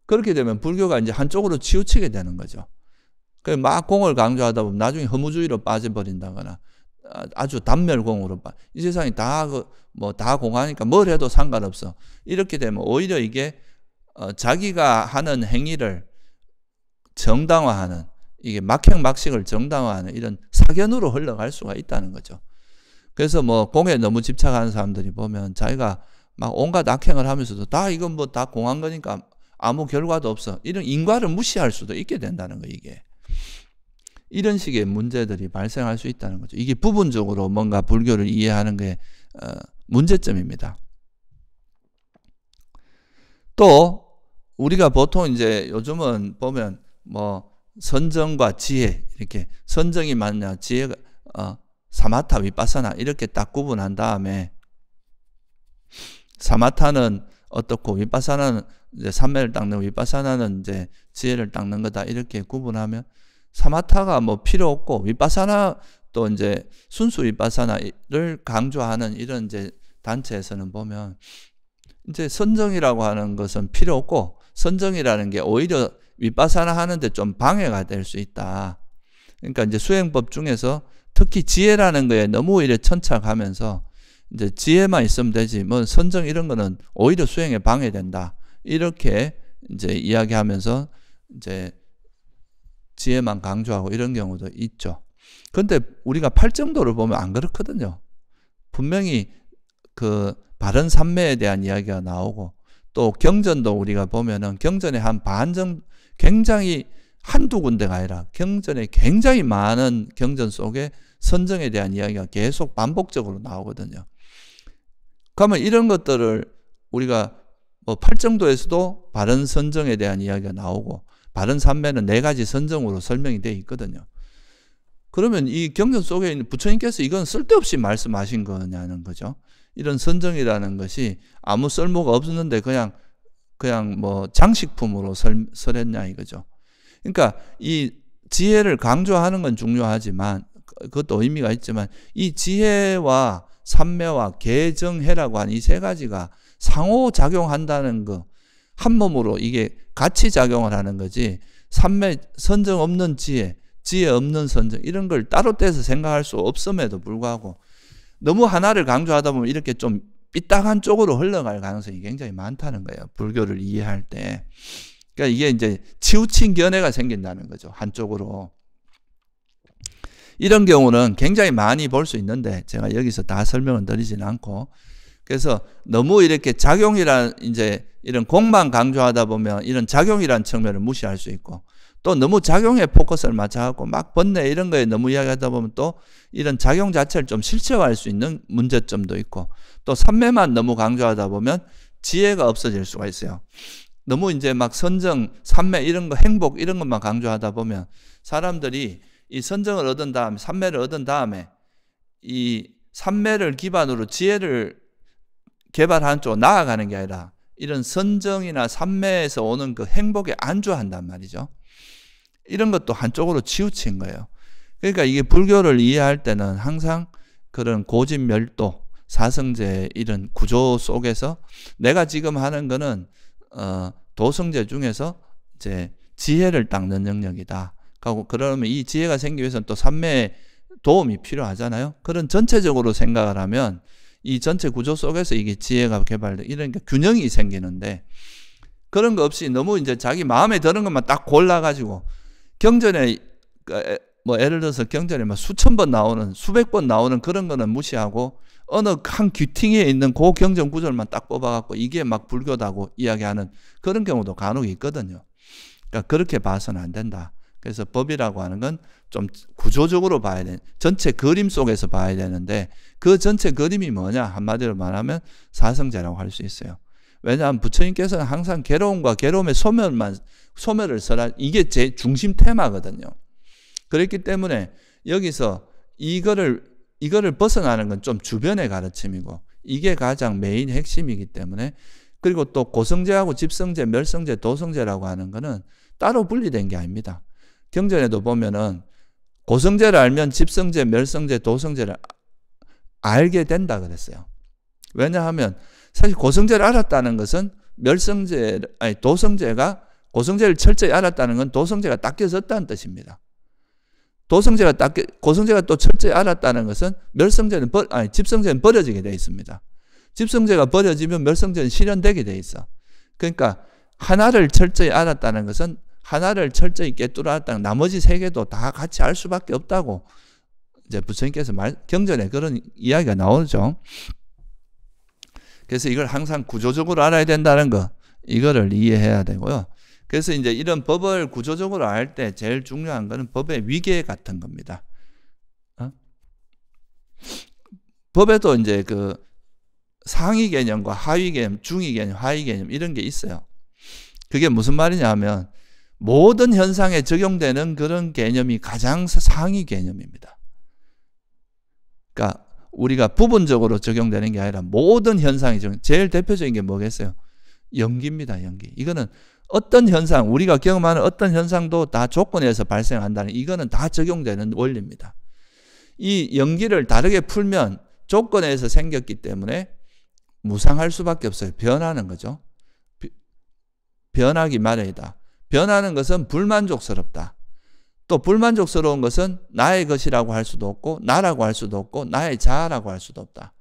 그렇게 되면 불교가 이제 한쪽으로 치우치게 되는 거죠. 막 공을 강조하다 보면 나중에 허무주의로 빠져버린다거나 아주 단멸공으로 이 세상이 다 공하니까 뭘 해도 상관없어. 이렇게 되면 오히려 이게 자기가 하는 행위를 정당화하는 이게 막행막식을 정당화하는 이런 사견으로 흘러갈 수가 있다는 거죠. 그래서 뭐 공에 너무 집착하는 사람들이 보면 자기가 막 온갖 악행을 하면서도 다 이건 뭐 다 공한 거니까 아무 결과도 없어. 이런 인과를 무시할 수도 있게 된다는 거 이게. 이런 식의 문제들이 발생할 수 있다는 거죠. 이게 부분적으로 뭔가 불교를 이해하는 게 문제점입니다. 또 우리가 보통 이제 요즘은 보면 뭐 선정과 지혜 이렇게 선정이 맞냐 지혜가 사마타 위파사나 이렇게 딱 구분한 다음에 사마타는 어떻고 위파사나는 이제 삼매를 닦는 위파사나는 이제 지혜를 닦는 거다 이렇게 구분하면 사마타가 뭐 필요 없고 위파사나 또 이제 순수 위파사나를 강조하는 이런 이제 단체에서는 보면 이제 선정이라고 하는 것은 필요 없고 선정이라는 게 오히려 위파사나 하는데 좀 방해가 될 수 있다. 그러니까 이제 수행법 중에서 특히 지혜라는 거에 너무 이래 천착하면서 이제 지혜만 있으면 되지 뭐 선정 이런 거는 오히려 수행에 방해된다. 이렇게 이제 이야기하면서 이제 지혜만 강조하고 이런 경우도 있죠. 근데 우리가 팔정도를 보면 안 그렇거든요. 분명히 그 바른 삼매에 대한 이야기가 나오고 또 경전도 우리가 보면은 경전에 한 반 정도 굉장히 한두 군데가 아니라 경전에 굉장히 많은 경전 속에 선정에 대한 이야기가 계속 반복적으로 나오거든요. 그러면 이런 것들을 우리가 뭐 팔정도에서도 바른 선정에 대한 이야기가 나오고 바른 삼매는 4가지 선정으로 설명이 되어 있거든요. 그러면 이 경전 속에 있는 부처님께서 이건 쓸데없이 말씀하신 거냐는 거죠. 이런 선정이라는 것이 아무 쓸모가 없었는데 그냥 뭐 장식품으로 설했냐 이거죠. 그러니까 이 지혜를 강조하는 건 중요하지만 그것도 의미가 있지만 이 지혜와 삼매와 계정해라고 하는 이 3가지가 상호작용한다는 거 한 몸으로 이게 같이 작용을 하는 거지 삼매 선정 없는 지혜 없는 선정 이런 걸 따로 떼서 생각할 수 없음에도 불구하고 너무 하나를 강조하다 보면 이렇게 좀 삐딱한 쪽으로 흘러갈 가능성이 굉장히 많다는 거예요. 불교를 이해할 때. 그러니까 이게 이제 치우친 견해가 생긴다는 거죠. 한쪽으로. 이런 경우는 굉장히 많이 볼 수 있는데 제가 여기서 다 설명은 드리지는 않고 그래서 너무 이렇게 작용이란 이제 이런 공만 강조하다 보면 이런 작용이란 측면을 무시할 수 있고 또 너무 작용에 포커스를 맞춰갖고 막 번뇌 이런 거에 너무 이야기하다 보면 또 이런 작용 자체를 좀 실체화할 수 있는 문제점도 있고 또 삼매만 너무 강조하다 보면 지혜가 없어질 수가 있어요. 너무 이제 막 선정, 삼매 이런 거 행복 이런 것만 강조하다 보면 사람들이 이 선정을 얻은 다음에 삼매를 얻은 다음에 이 삼매를 기반으로 지혜를 개발하는 쪽으로 나아가는 게 아니라 이런 선정이나 삼매에서 오는 그 행복에 안주한단 말이죠. 이런 것도 한쪽으로 치우친 거예요. 그러니까 이게 불교를 이해할 때는 항상 그런 고집멸도, 사성제 이런 구조 속에서 내가 지금 하는 거는 도성제 중에서 이제 지혜를 닦는 영역이다. 그러면 이 지혜가 생기기 위해서는 또 삼매의 도움이 필요하잖아요. 그런 전체적으로 생각을 하면 이 전체 구조 속에서 이게 지혜가 개발돼 이런 균형이 생기는데, 그런 거 없이 너무 이제 자기 마음에 드는 것만 딱 골라가지고 경전에 뭐 예를 들어서 경전에 막 수천 번 나오는 수백 번 나오는 그런 거는 무시하고 어느 한 귀퉁이에 있는 그 경전 구절만 딱 뽑아갖고 이게 막 불교다고 이야기하는 그런 경우도 간혹 있거든요. 그러니까 그렇게 봐서는 안 된다. 그래서 법이라고 하는 건 좀 구조적으로 봐야 돼. 전체 그림 속에서 봐야 되는데 그 전체 그림이 뭐냐? 한마디로 말하면 사성제라고 할 수 있어요. 왜냐하면 부처님께서는 항상 괴로움과 괴로움의 소멸을 써라. 이게 제 중심 테마거든요. 그렇기 때문에 여기서 이거를 벗어나는 건 좀 주변의 가르침이고 이게 가장 메인 핵심이기 때문에, 그리고 또 고성제하고 집성제, 멸성제, 도성제라고 하는 거는 따로 분리된 게 아닙니다. 경전에도 보면은 고성제를 알면 집성제, 멸성제, 도성제를 알게 된다 그랬어요. 왜냐하면 사실 고성제를 알았다는 것은 도성제가 고성제를 철저히 알았다는 건 도성제가 닦여졌다는 뜻입니다. 고성제가 또 철저히 알았다는 것은 집성제는 버려지게 되어 있습니다. 집성제가 버려지면 멸성제는 실현되게 되어 있어. 그러니까 하나를 철저히 알았다는 것은 하나를 철저히 깨뚫어 알았다는 나머지 세 개도 다 같이 알 수밖에 없다고 이제 부처님께서 경전에 그런 이야기가 나오죠. 그래서 이걸 항상 구조적으로 알아야 된다는 거, 이거를 이해해야 되고요. 그래서 이제 이런 법을 구조적으로 알 때 제일 중요한 거는 법의 위계 같은 겁니다. 법에도 이제 그 상위 개념과 하위 개념, 중위 개념, 하위 개념 이런 게 있어요. 그게 무슨 말이냐 하면 모든 현상에 적용되는 그런 개념이 가장 상위 개념입니다. 그러니까 우리가 부분적으로 적용되는 게 아니라 모든 현상이 제일 대표적인 게 뭐겠어요? 연기입니다. 연기. 이거는 어떤 현상, 우리가 경험하는 어떤 현상도 다 조건에서 발생한다는, 이거는 다 적용되는 원리입니다. 이 연기를 다르게 풀면 조건에서 생겼기 때문에 무상할 수밖에 없어요. 변하는 거죠. 변하기 마련이다. 변하는 것은 불만족스럽다. 또 불만족스러운 것은 나의 것이라고 할 수도 없고 나라고 할 수도 없고 나의 자아라고 할 수도 없다.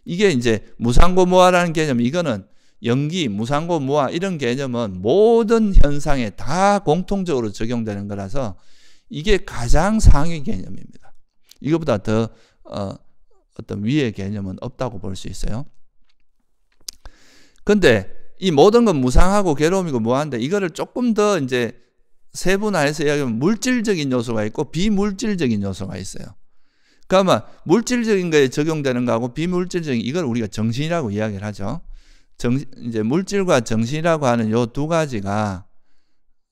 이게 이제 무상고무화라는 개념, 이거는 연기, 무상고무화 이런 개념은 모든 현상에 다 공통적으로 적용되는 거라서 이게 가장 상위 개념입니다. 이거보다 더 어떤 위의 개념은 없다고 볼 수 있어요. 근데 이 모든 건 무상하고 괴로움이고 무한데 이거를 조금 더 이제 세분화해서 이야기하면 물질적인 요소가 있고 비물질적인 요소가 있어요. 그러면 물질적인 거에 적용되는 거하고 비물질적인, 이걸 우리가 정신이라고 이야기를 하죠. 이제 물질과 정신이라고 하는 요 두 가지가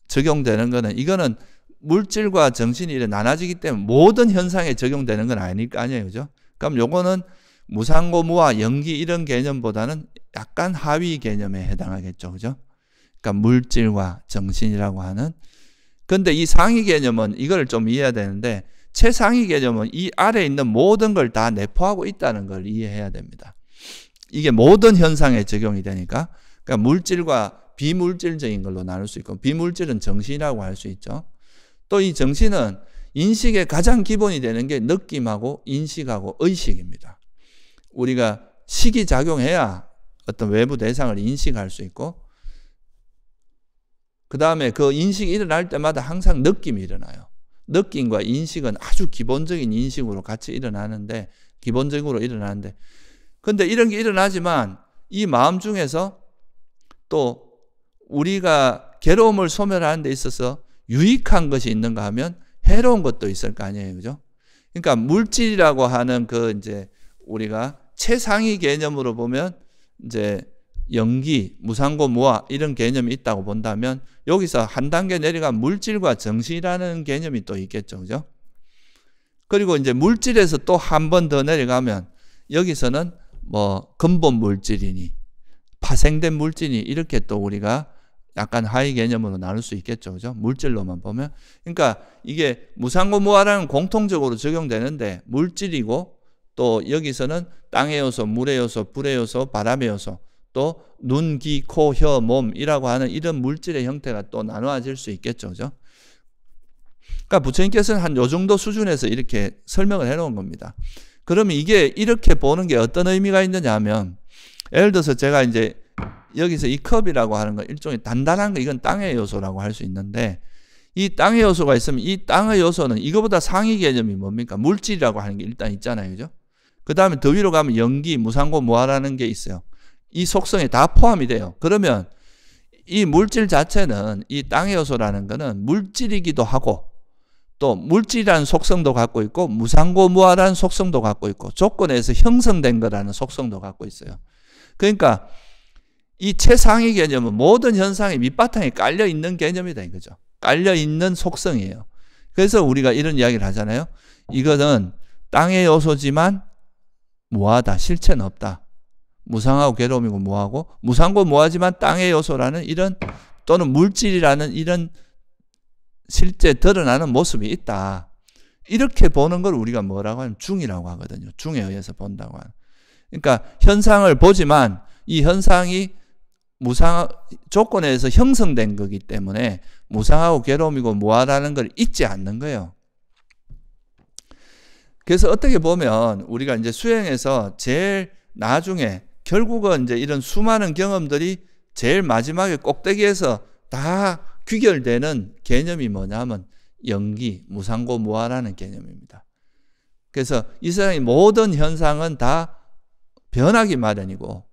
적용되는 거는, 이거는 물질과 정신이 나눠지기 때문에 모든 현상에 적용되는 건 아닐 거 아니에요. 그죠? 그럼 요거는 무상고무화, 연기 이런 개념보다는 약간 하위 개념에 해당하겠죠. 그죠? 그러니까 물질과 정신이라고 하는. 근데 이 상위 개념은 이걸 좀 이해해야 되는데, 최상위 개념은 이 아래에 있는 모든 걸 다 내포하고 있다는 걸 이해해야 됩니다. 이게 모든 현상에 적용이 되니까, 그러니까 물질과 비물질적인 걸로 나눌 수 있고, 비물질은 정신이라고 할 수 있죠. 또 이 정신은 인식의 가장 기본이 되는 게 느낌하고 인식하고 의식입니다. 우리가 식이 작용해야 어떤 외부 대상을 인식할 수 있고, 그 다음에 그 인식이 일어날 때마다 항상 느낌이 일어나요. 느낌과 인식은 아주 기본적인 인식으로 같이 일어나는데, 근데 이런 게 일어나지만 이 마음 중에서 또 우리가 괴로움을 소멸하는 데 있어서 유익한 것이 있는가 하면 해로운 것도 있을 거 아니에요. 그죠? 그러니까 물질이라고 하는 그 이제 우리가 최상위 개념으로 보면 이제 연기, 무상고무화 이런 개념이 있다고 본다면, 여기서 한 단계 내려가 물질과 정신이라는 개념이 또 있겠죠. 그죠? 그리고 이제 물질에서 또 한 번 더 내려가면 여기서는 뭐 근본 물질이니 파생된 물질이니 이렇게 또 우리가 약간 하위 개념으로 나눌 수 있겠죠. 그죠? 물질로만 보면. 그러니까 이게 무상고무화라는 공통적으로 적용되는데 물질이고 또 여기서는 땅의 요소, 물의 요소, 불의 요소, 바람의 요소, 또 눈, 귀, 코, 혀, 몸이라고 하는 이런 물질의 형태가 또 나누어질 수 있겠죠. 그죠? 그러니까 부처님께서는 한 요 정도 수준에서 이렇게 설명을 해 놓은 겁니다. 그러면 이게 이렇게 보는 게 어떤 의미가 있느냐 하면, 예를 들어서 제가 이제 여기서 이 컵이라고 하는 건 일종의 단단한 거, 이건 땅의 요소라고 할 수 있는데, 이 땅의 요소가 있으면 이 땅의 요소는 이거보다 상위 개념이 뭡니까? 물질이라고 하는 게 일단 있잖아요. 그죠? 그 다음에 더 위로 가면 연기, 무상고, 무아라는 게 있어요. 이 속성에 다 포함이 돼요. 그러면 이 물질 자체는, 이 땅의 요소라는 거는 물질이기도 하고, 또 물질이라는 속성도 갖고 있고, 무상고, 무아라는 속성도 갖고 있고, 조건에서 형성된 거라는 속성도 갖고 있어요. 그러니까 이 최상위 개념은 모든 현상의 밑바탕에 깔려 있는 개념이다 이거죠. 깔려 있는 속성이에요. 그래서 우리가 이런 이야기를 하잖아요. 이거는 땅의 요소지만 무하다. 실체는 없다. 무상하고 괴로움이고 무하고, 무상고 무하지만 땅의 요소라는 이런, 또는 물질이라는 이런 실제 드러나는 모습이 있다. 이렇게 보는 걸 우리가 뭐라고 하면 중이라고 하거든요. 중에 의해서 본다고 하는. 그러니까 현상을 보지만 이 현상이 무상 조건에 의해서 형성된 거기 때문에 무상하고 괴로움이고 무아라는 걸 잊지 않는 거예요. 그래서 어떻게 보면 우리가 이제 수행에서 제일 나중에 결국은 이제 이런 수많은 경험들이 제일 마지막에 꼭대기에서 다 귀결되는 개념이 뭐냐면 연기, 무상고, 무아라는 개념입니다. 그래서 이 세상의 모든 현상은 다 변하기 마련이고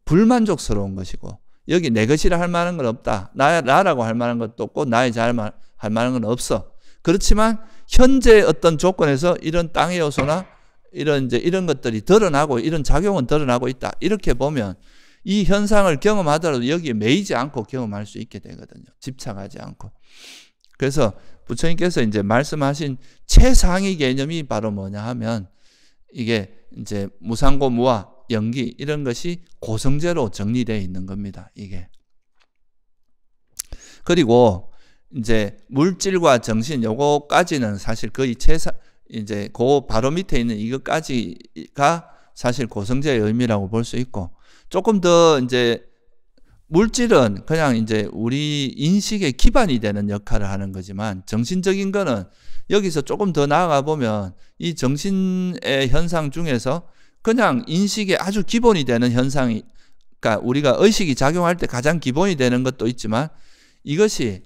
불만족스러운 것이고, 여기 내 것이라 할 만한 건 없다. 나라고 할 만한 것도 없고 나의 자유할 만한 건 없어. 그렇지만 현재 어떤 조건에서 이런 땅의 요소나 이런 것들이 드러나고, 이런 작용은 드러나고 있다. 이렇게 보면 이 현상을 경험하더라도 여기에 매이지 않고 경험할 수 있게 되거든요. 집착하지 않고. 그래서 부처님께서 이제 말씀하신 최상위 개념이 바로 뭐냐 하면, 이게 이제 무상고, 무아, 연기, 이런 것이 고성제로 정리되어 있는 겁니다. 이게. 그리고 이제 물질과 정신, 요거까지는 사실 거의 이제 그 바로 밑에 있는 이것까지가 사실 고성제의 의미라고 볼 수 있고, 조금 더 이제 물질은 그냥 이제 우리 인식의 기반이 되는 역할을 하는 거지만, 정신적인 거는 여기서 조금 더 나아가 보면 이 정신의 현상 중에서 그냥 인식의 아주 기본이 되는 현상이, 그러니까 우리가 의식이 작용할 때 가장 기본이 되는 것도 있지만, 이것이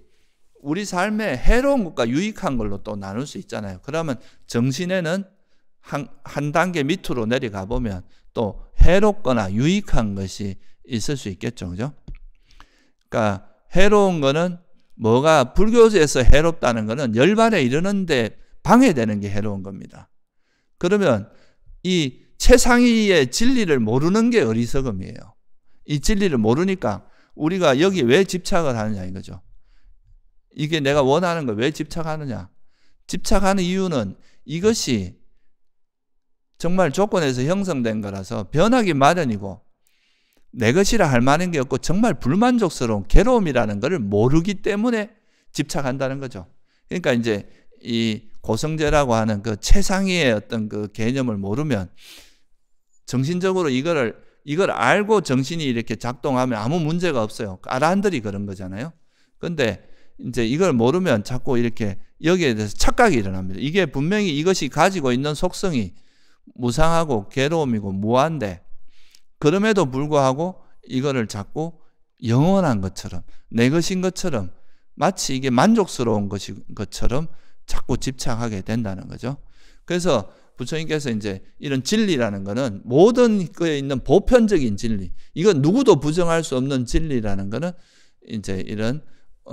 우리 삶에 해로운 것과 유익한 걸로 또 나눌 수 있잖아요. 그러면 정신에는 한 단계 밑으로 내려가 보면 또 해롭거나 유익한 것이 있을 수 있겠죠. 그죠? 그러니까 해로운 거는 뭐가, 불교에서 해롭다는 거는 열반에 이르는데 방해되는 게 해로운 겁니다. 그러면 이 최상위의 진리를 모르는 게 어리석음이에요. 이 진리를 모르니까 우리가 여기 왜 집착을 하느냐 이거죠. 이게 내가 원하는 걸 왜 집착하느냐. 집착하는 이유는 이것이 정말 조건에서 형성된 거라서 변하기 마련이고, 내 것이라 할 만한 게 없고 정말 불만족스러운 괴로움이라는 것을 모르기 때문에 집착한다는 거죠. 그러니까 이제 이 고성제라고 하는 그 최상위의 어떤 그 개념을 모르면, 정신적으로 이걸 알고 정신이 이렇게 작동하면 아무 문제가 없어요. 아란들이 그런 거잖아요. 근데 이제 이걸 모르면 자꾸 이렇게 여기에 대해서 착각이 일어납니다. 이게 분명히 이것이 가지고 있는 속성이 무상하고 괴로움이고 무한데, 그럼에도 불구하고 이거를 자꾸 영원한 것처럼, 내 것인 것처럼, 마치 이게 만족스러운 것처럼 자꾸 집착하게 된다는 거죠. 그래서 부처님께서 이제 이런 진리라는 거는 모든 거에 있는 보편적인 진리, 이건 누구도 부정할 수 없는 진리라는 거는 이제 이런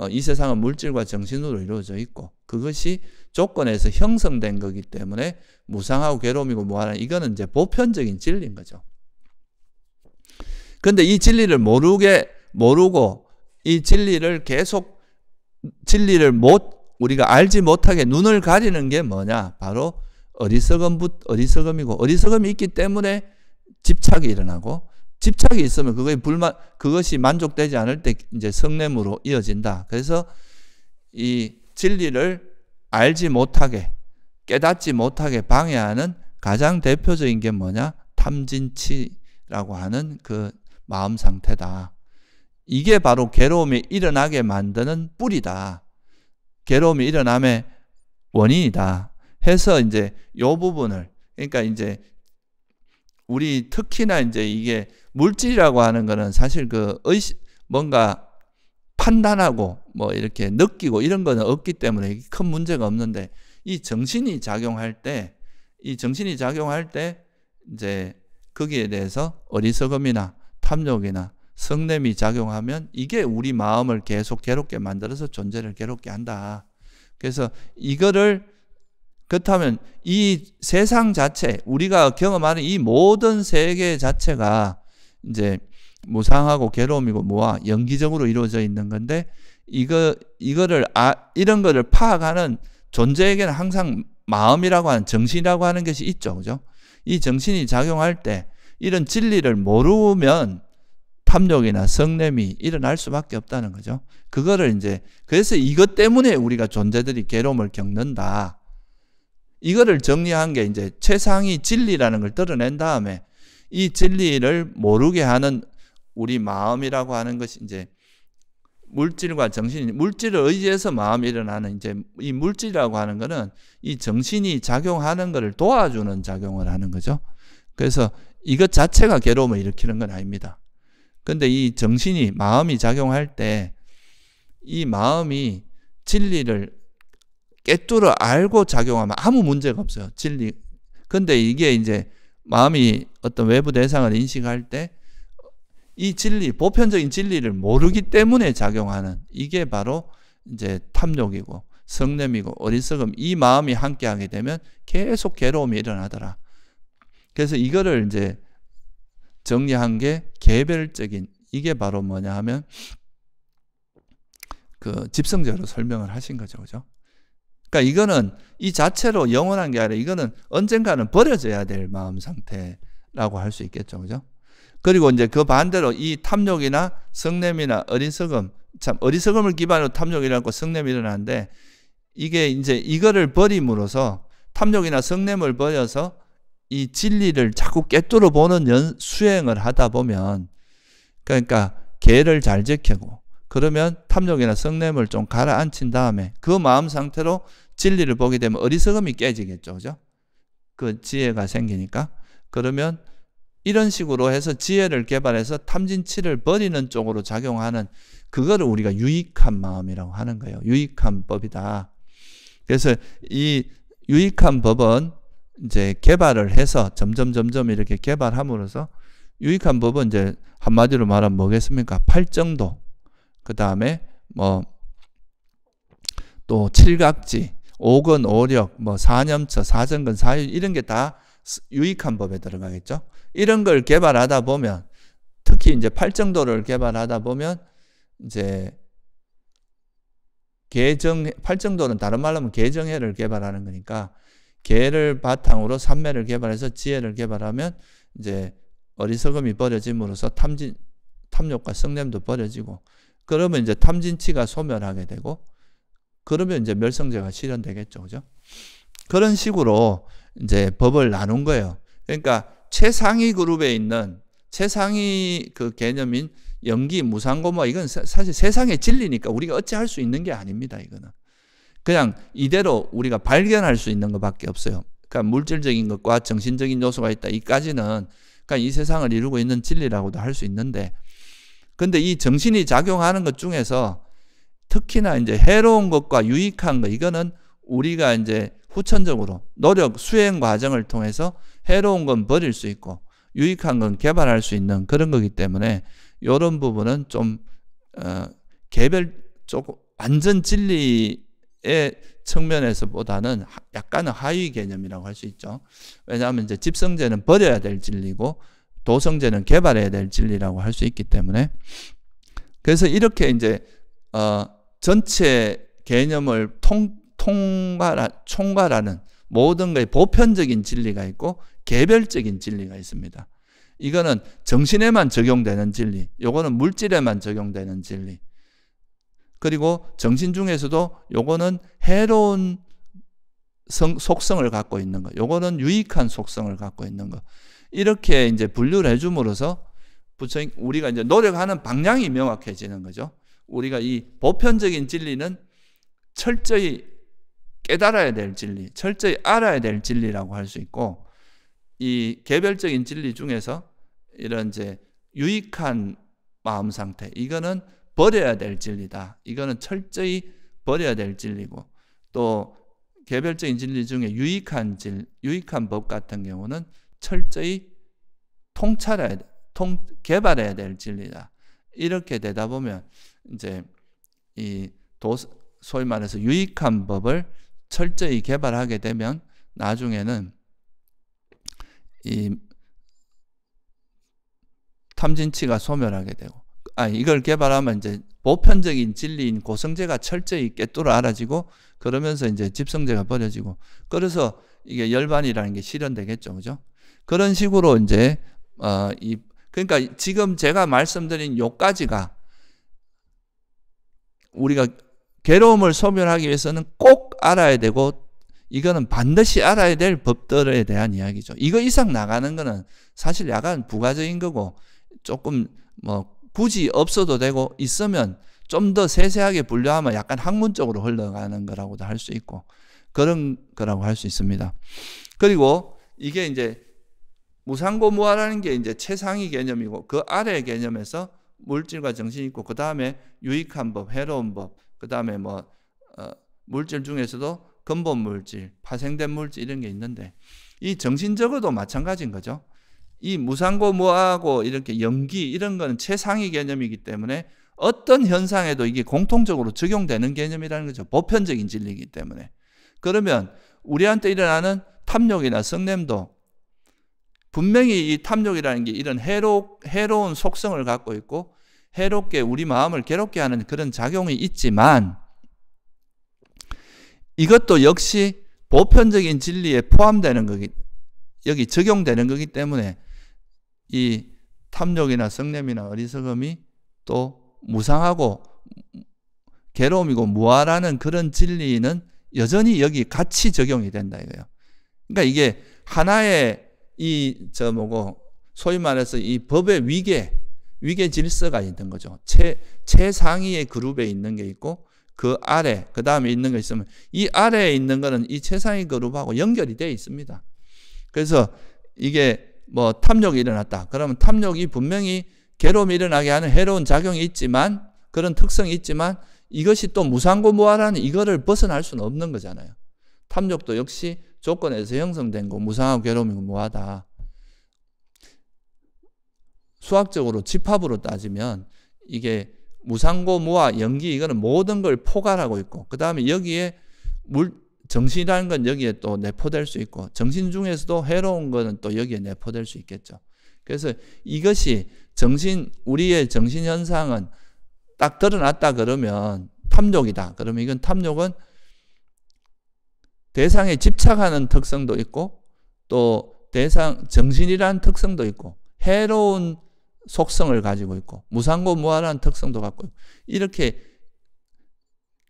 이 세상은 물질과 정신으로 이루어져 있고, 그것이 조건에서 형성된 거기 때문에 무상하고 괴로움이고 무한한, 이거는 이제 보편적인 진리인 거죠. 근데 이 진리를 모르고 이 진리를 계속 우리가 알지 못하게 눈을 가리는 게 뭐냐? 바로 어리석음이고, 어리석음이 있기 때문에 집착이 일어나고, 집착이 있으면 그것이 만족되지 않을 때 이제 성냄으로 이어진다. 그래서 이 진리를 알지 못하게, 깨닫지 못하게 방해하는 가장 대표적인 게 뭐냐? 탐진치라고 하는 그 마음 상태다. 이게 바로 괴로움이 일어나게 만드는 뿌리다. 괴로움이 일어남의 원인이다. 해서 이제 요 부분을, 그러니까 이제 우리 특히나 이제 이게 물질이라고 하는 거는 사실 그 뭔가 판단하고 뭐 이렇게 느끼고 이런 거는 없기 때문에 큰 문제가 없는데, 이 정신이 작용할 때 이제 거기에 대해서 어리석음이나 탐욕이나 성냄이 작용하면 이게 우리 마음을 계속 괴롭게 만들어서 존재를 괴롭게 한다. 그래서 이거를, 그렇다면 이 세상 자체, 우리가 경험하는 이 모든 세계 자체가 이제 무상하고 괴로움이고 뭐와 연기적으로 이루어져 있는 건데, 이거를 이런 거를 파악하는 존재에게는 항상 마음이라고 하는, 정신이라고 하는 것이 있죠. 그죠? 이 정신이 작용할 때 이런 진리를 모르면 탐욕이나 성냄이 일어날 수밖에 없다는 거죠. 그거를 이제, 그래서 이것 때문에 우리가 존재들이 괴로움을 겪는다. 이거를 정리한 게 이제 최상위 진리라는 걸 드러낸 다음에 이 진리를 모르게 하는 우리 마음이라고 하는 것이 이제 물질과 정신, 물질을 의지해서 마음이 일어나는 이제 이 물질이라고 하는 거는 이 정신이 작용하는 것을 도와주는 작용을 하는 거죠. 그래서 이것 자체가 괴로움을 일으키는 건 아닙니다. 근데 이 정신이, 마음이 작용할 때 이 마음이 진리를 깨뚫어 알고 작용하면 아무 문제가 없어요. 진리. 근데 이게 이제 마음이 어떤 외부 대상을 인식할 때 이 진리, 보편적인 진리를 모르기 때문에 작용하는, 이게 바로 이제 탐욕이고 성냄이고 어리석음, 이 마음이 함께 하게 되면 계속 괴로움이 일어나더라. 그래서 이거를 이제 정리한 게 개별적인, 이게 바로 뭐냐 하면 그 집성제로 설명을 하신 거죠. 그죠? 그러니까 이거는 이 자체로 영원한 게 아니라 이거는 언젠가는 버려져야 될 마음 상태라고 할 수 있겠죠. 그죠? 그리고 이제 그 반대로 이 탐욕이나 성냄이나 어리석음, 참 어리석음을 기반으로 탐욕이 일어나고 성냄이 일어나는데, 이게 이제 이거를 버림으로써, 탐욕이나 성냄을 버려서 이 진리를 자꾸 깨뚫어 보는 수행을 하다 보면, 그러니까 계를 잘 지키고, 그러면 탐욕이나 성냄을 좀 가라앉힌 다음에 그 마음 상태로 진리를 보게 되면 어리석음이 깨지겠죠. 그죠? 그 지혜가 생기니까. 그러면 이런 식으로 해서 지혜를 개발해서 탐진치를 버리는 쪽으로 작용하는, 그거를 우리가 유익한 마음이라고 하는 거예요. 유익한 법이다. 그래서 이 유익한 법은 이제 개발을 해서 점점 이렇게 개발함으로써, 유익한 법은 이제 한마디로 말하면 뭐겠습니까? 팔정도, 그 다음에 뭐 또 칠각지, 오근, 오력, 뭐 사념처, 사정근, 사유, 이런 게 다 유익한 법에 들어가겠죠. 이런 걸 개발하다 보면, 특히 이제 팔정도를 개발하다 보면 이제 팔정도는 다른 말로 하면 개정해를 개발하는 거니까, 개를 바탕으로 삼매를 개발해서 지혜를 개발하면 이제 어리석음이 버려짐으로써 탐욕과 성냄도 버려지고, 그러면 이제 탐진치가 소멸하게 되고, 그러면 이제 멸성제가 실현되겠죠. 그죠? 그런 식으로 이제 법을 나눈 거예요. 그러니까 최상위 그룹에 있는 최상위 그 개념인 영기, 무상고모, 이건 사실 세상의 진리니까 우리가 어찌할 수 있는 게 아닙니다. 이거는 그냥 이대로 우리가 발견할 수 있는 것밖에 없어요. 그러니까 물질적인 것과 정신적인 요소가 있다, 이까지는 그러니까 이 세상을 이루고 있는 진리라고도 할 수 있는데, 근데 이 정신이 작용하는 것 중에서 특히나 이제 해로운 것과 유익한 것, 이거는 우리가 이제 후천적으로 노력, 수행 과정을 통해서 해로운 건 버릴 수 있고 유익한 건 개발할 수 있는 그런 거기 때문에, 이런 부분은 좀 조금 완전 진리의 측면에서보다는 약간은 하위 개념이라고 할 수 있죠. 왜냐하면 이제 집성제는 버려야 될 진리고 도성제는 개발해야 될 진리라고 할 수 있기 때문에, 그래서 이렇게 이제 전체 개념을 총괄하는 모든 것의 보편적인 진리가 있고 개별적인 진리가 있습니다. 이거는 정신에만 적용되는 진리, 요거는 물질에만 적용되는 진리, 그리고 정신 중에서도 요거는 해로운 속성을 갖고 있는 거. 요거는 유익한 속성을 갖고 있는 거. 이렇게 이제 분류를 해줌으로써 우리가 이제 노력하는 방향이 명확해지는 거죠. 우리가 이 보편적인 진리는 철저히 깨달아야 될 진리, 철저히 알아야 될 진리라고 할 수 있고, 이 개별적인 진리 중에서 이런 이제 유익한 마음 상태, 이거는 버려야 될 진리다. 이거는 철저히 버려야 될 진리고, 또 개별적인 진리 중에 유익한 법 같은 경우는 철저히 개발해야 될 진리다. 이렇게 되다 보면 이제 소위 말해서 유익한 법을 철저히 개발하게 되면 나중에는 이 탐진치가 소멸하게 되고, 이걸 개발하면 이제 보편적인 진리인 고성제가 철저히 꿰뚫어 알아지고, 그러면서 이제 집성제가 버려지고, 그래서 이게 열반이라는 게 실현되겠죠, 그죠? 그런 식으로 이제 그러니까 지금 제가 말씀드린 요까지가 우리가 괴로움을 소멸하기 위해서는 꼭 알아야 되고, 이거는 반드시 알아야 될 법들에 대한 이야기죠. 이거 이상 나가는 거는 사실 약간 부가적인 거고, 조금 굳이 없어도 되고, 있으면 좀 더 세세하게 분류하면 약간 학문적으로 흘러가는 거라고도 할 수 있고, 그런 거라고 할 수 있습니다. 그리고 이게 이제 무상고무화라는 게 이제 최상위 개념이고, 그 아래 개념에서 물질과 정신이 있고, 그 다음에 유익한 법, 해로운 법, 그 다음에 물질 중에서도 근본 물질, 파생된 물질 이런 게 있는데, 이 정신적으로도 마찬가지인 거죠. 이 무상고무화하고 이렇게 연기 이런 거는 최상위 개념이기 때문에 어떤 현상에도 이게 공통적으로 적용되는 개념이라는 거죠. 보편적인 진리이기 때문에. 그러면 우리한테 일어나는 탐욕이나 성냄도 분명히 이 탐욕이라는 게 이런 해로운 속성을 갖고 있고, 해롭게 우리 마음을 괴롭게 하는 그런 작용이 있지만, 이것도 역시 보편적인 진리에 포함되는 여기 적용되는 거기 때문에 이 탐욕이나 성냄이나 어리석음이 또 무상하고 괴로움이고 무아라는 그런 진리는 여전히 여기 같이 적용이 된다 이거예요. 그러니까 이게 하나의 소위 말해서 이 법의 위계 질서가 있는 거죠. 최상위의 그룹에 있는 게 있고, 그 아래, 그 다음에 있는 거 있으면 이 아래에 있는 거는 이 최상위 그룹하고 연결이 되어 있습니다. 그래서 이게 탐욕이 일어났다. 그러면 탐욕이 분명히 괴로움이 일어나게 하는 해로운 작용이 있지만, 그런 특성이 있지만, 이것이 또 무상고무화라는 이거를 벗어날 수는 없는 거잖아요. 탐욕도 역시 조건에서 형성된 거, 무상하고 괴로움이고 무하다. 수학적으로 집합으로 따지면 이게 무상고, 무아, 연기, 이거는 모든 걸 포괄하고 있고, 그 다음에 여기에 정신이라는 건 여기에 또 내포될 수 있고, 정신 중에서도 해로운 거는 또 여기에 내포될 수 있겠죠. 그래서 이것이 우리의 정신 현상은 딱 드러났다 그러면 탐욕이다. 그러면 이건 탐욕은 대상에 집착하는 특성도 있고, 또 정신이라는 특성도 있고, 해로운 속성을 가지고 있고, 무상고 무아라는 특성도 갖고 있고, 이렇게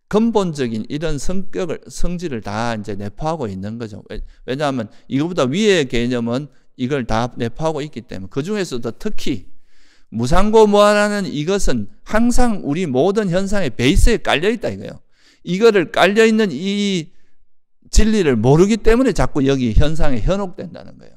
근본적인 이런 성질을 다 이제 내포하고 있는 거죠. 왜냐하면 이거보다 위의 개념은 이걸 다 내포하고 있기 때문에, 그 중에서도 특히 무상고 무아라는 이것은 항상 우리 모든 현상의 베이스에 깔려 있다 이거예요. 이거를 깔려 있는 이 진리를 모르기 때문에 자꾸 여기 현상에 현혹된다는 거예요.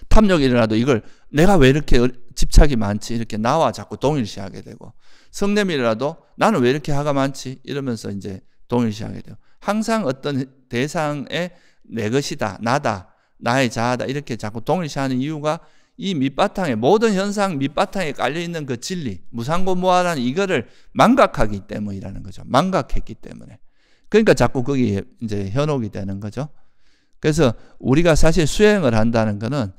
탐욕이 일어나도 이걸 내가 왜 이렇게 집착이 많지? 이렇게 나와 자꾸 동일시하게 되고, 성냄이라도 나는 왜 이렇게 화가 많지? 이러면서 이제 동일시하게 돼요. 항상 어떤 대상에 내 것이다, 나다, 나의 자아다 이렇게 자꾸 동일시하는 이유가 이 밑바탕에, 모든 현상 밑바탕에 깔려있는 그 진리, 무상고무아라는 이거를 망각하기 때문이라는 거죠. 망각했기 때문에. 그러니까 자꾸 거기에 이제 현혹이 되는 거죠. 그래서 우리가 사실 수행을 한다는 거는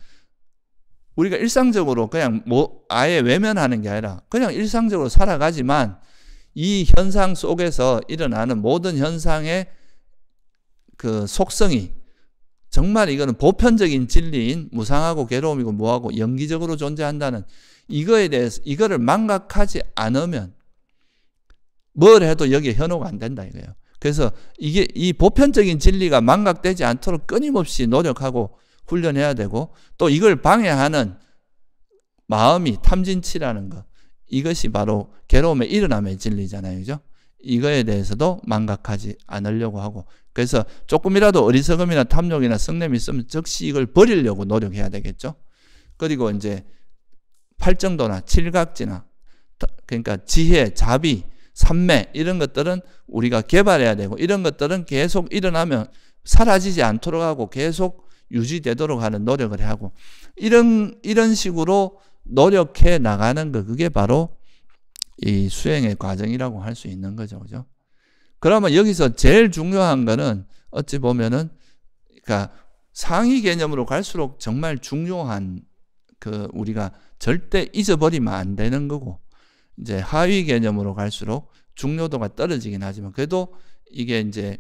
우리가 일상적으로 그냥 아예 외면하는 게 아니라 그냥 일상적으로 살아가지만, 이 현상 속에서 일어나는 모든 현상의 그 속성이 정말 이거는 보편적인 진리인 무상하고 괴로움이고 무하고 연기적으로 존재한다는 이거에 대해서, 이거를 망각하지 않으면 뭘 해도 여기에 현혹 안 된다 이거예요. 그래서 이게 이 보편적인 진리가 망각되지 않도록 끊임없이 노력하고 훈련해야 되고, 또 이걸 방해하는 마음이 탐진치라는 것, 이것이 바로 괴로움의 일어남의 진리잖아요. 그죠? 이거에 대해서도 망각하지 않으려고 하고, 그래서 조금이라도 어리석음이나 탐욕이나 성냄이 있으면 즉시 이걸 버리려고 노력해야 되겠죠. 그리고 이제 팔정도나 칠각지나, 그러니까 지혜, 자비, 삼매, 이런 것들은 우리가 개발해야 되고, 이런 것들은 계속 일어나면 사라지지 않도록 하고 계속 유지되도록 하는 노력을 하고, 이런 식으로 노력해 나가는 거, 그게 바로 이 수행의 과정이라고 할 수 있는 거죠. 그죠? 그러면 여기서 제일 중요한 거는 어찌 보면은, 그러니까 상위 개념으로 갈수록 정말 중요한 우리가 절대 잊어버리면 안 되는 거고, 이제 하위 개념으로 갈수록 중요도가 떨어지긴 하지만, 그래도 이게 이제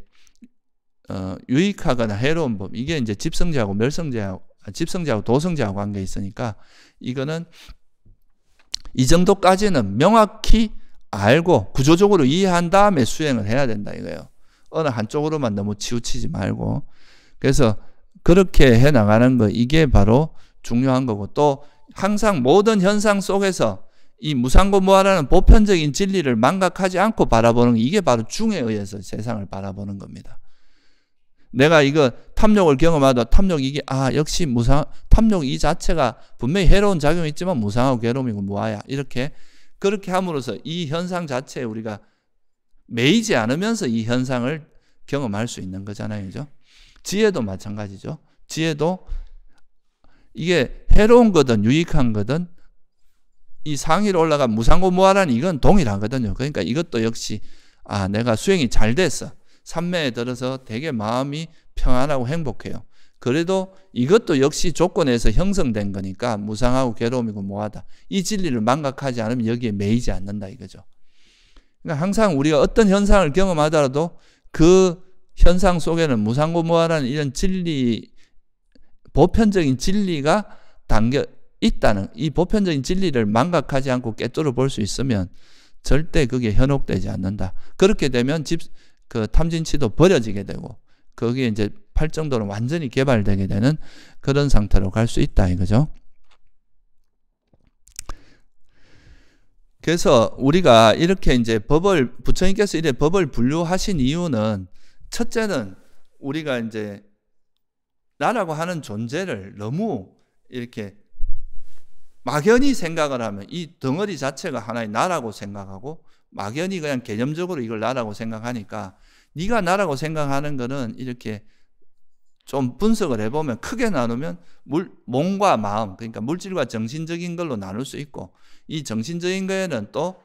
유익하거나 해로운 법, 이게 이제 집성제하고 집성제하고 도성제하고 관계 있으니까, 이거는 이 정도까지는 명확히 알고 구조적으로 이해한 다음에 수행을 해야 된다 이거예요. 어느 한쪽으로만 너무 치우치지 말고. 그래서 그렇게 해 나가는 거, 이게 바로 중요한 거고, 또 항상 모든 현상 속에서 이 무상고무하라는 보편적인 진리를 망각하지 않고 바라보는, 이게 바로 중에 의해서 세상을 바라보는 겁니다. 내가 이거 탐욕을 경험하다 탐욕 이게 역시 탐욕 이 자체가 분명히 해로운 작용이 있지만 무상하고 괴로움이고 무아야, 이렇게 그렇게 함으로써 이 현상 자체에 우리가 매이지 않으면서 이 현상을 경험할 수 있는 거잖아요. 그죠? 지혜도 마찬가지죠. 지혜도 이게 해로운 거든 유익한 거든 이 상위로 올라가 무상고무하라는 이건 동일하거든요. 그러니까 이것도 역시 내가 수행이 잘 됐어, 삼매에 들어서 되게 마음이 평안하고 행복해요. 그래도 이것도 역시 조건에서 형성된 거니까 무상하고 괴로움이고 무하다, 이 진리를 망각하지 않으면 여기에 매이지 않는다 이거죠. 그러니까 항상 우리가 어떤 현상을 경험하더라도 그 현상 속에는 무상고무하라는 이런 진리, 보편적인 진리가 담겨 있다는, 이 보편적인 진리를 망각하지 않고 깨뚫어 볼 수 있으면 절대 그게 현혹되지 않는다. 그렇게 되면 탐진치도 버려지게 되고, 거기에 이제 팔정도는 완전히 개발되게 되는 그런 상태로 갈 수 있다 이거죠. 그래서 우리가 이렇게 이제 부처님께서 이렇게 법을 분류하신 이유는, 첫째는 우리가 이제 나라고 하는 존재를 너무 이렇게 막연히 생각을 하면, 이 덩어리 자체가 하나의 나라고 생각하고 막연히 그냥 개념적으로 이걸 나라고 생각하니까, 네가 나라고 생각하는 거는 이렇게 좀 분석을 해보면 크게 나누면 몸과 마음, 그러니까 물질과 정신적인 걸로 나눌 수 있고, 이 정신적인 거에는 또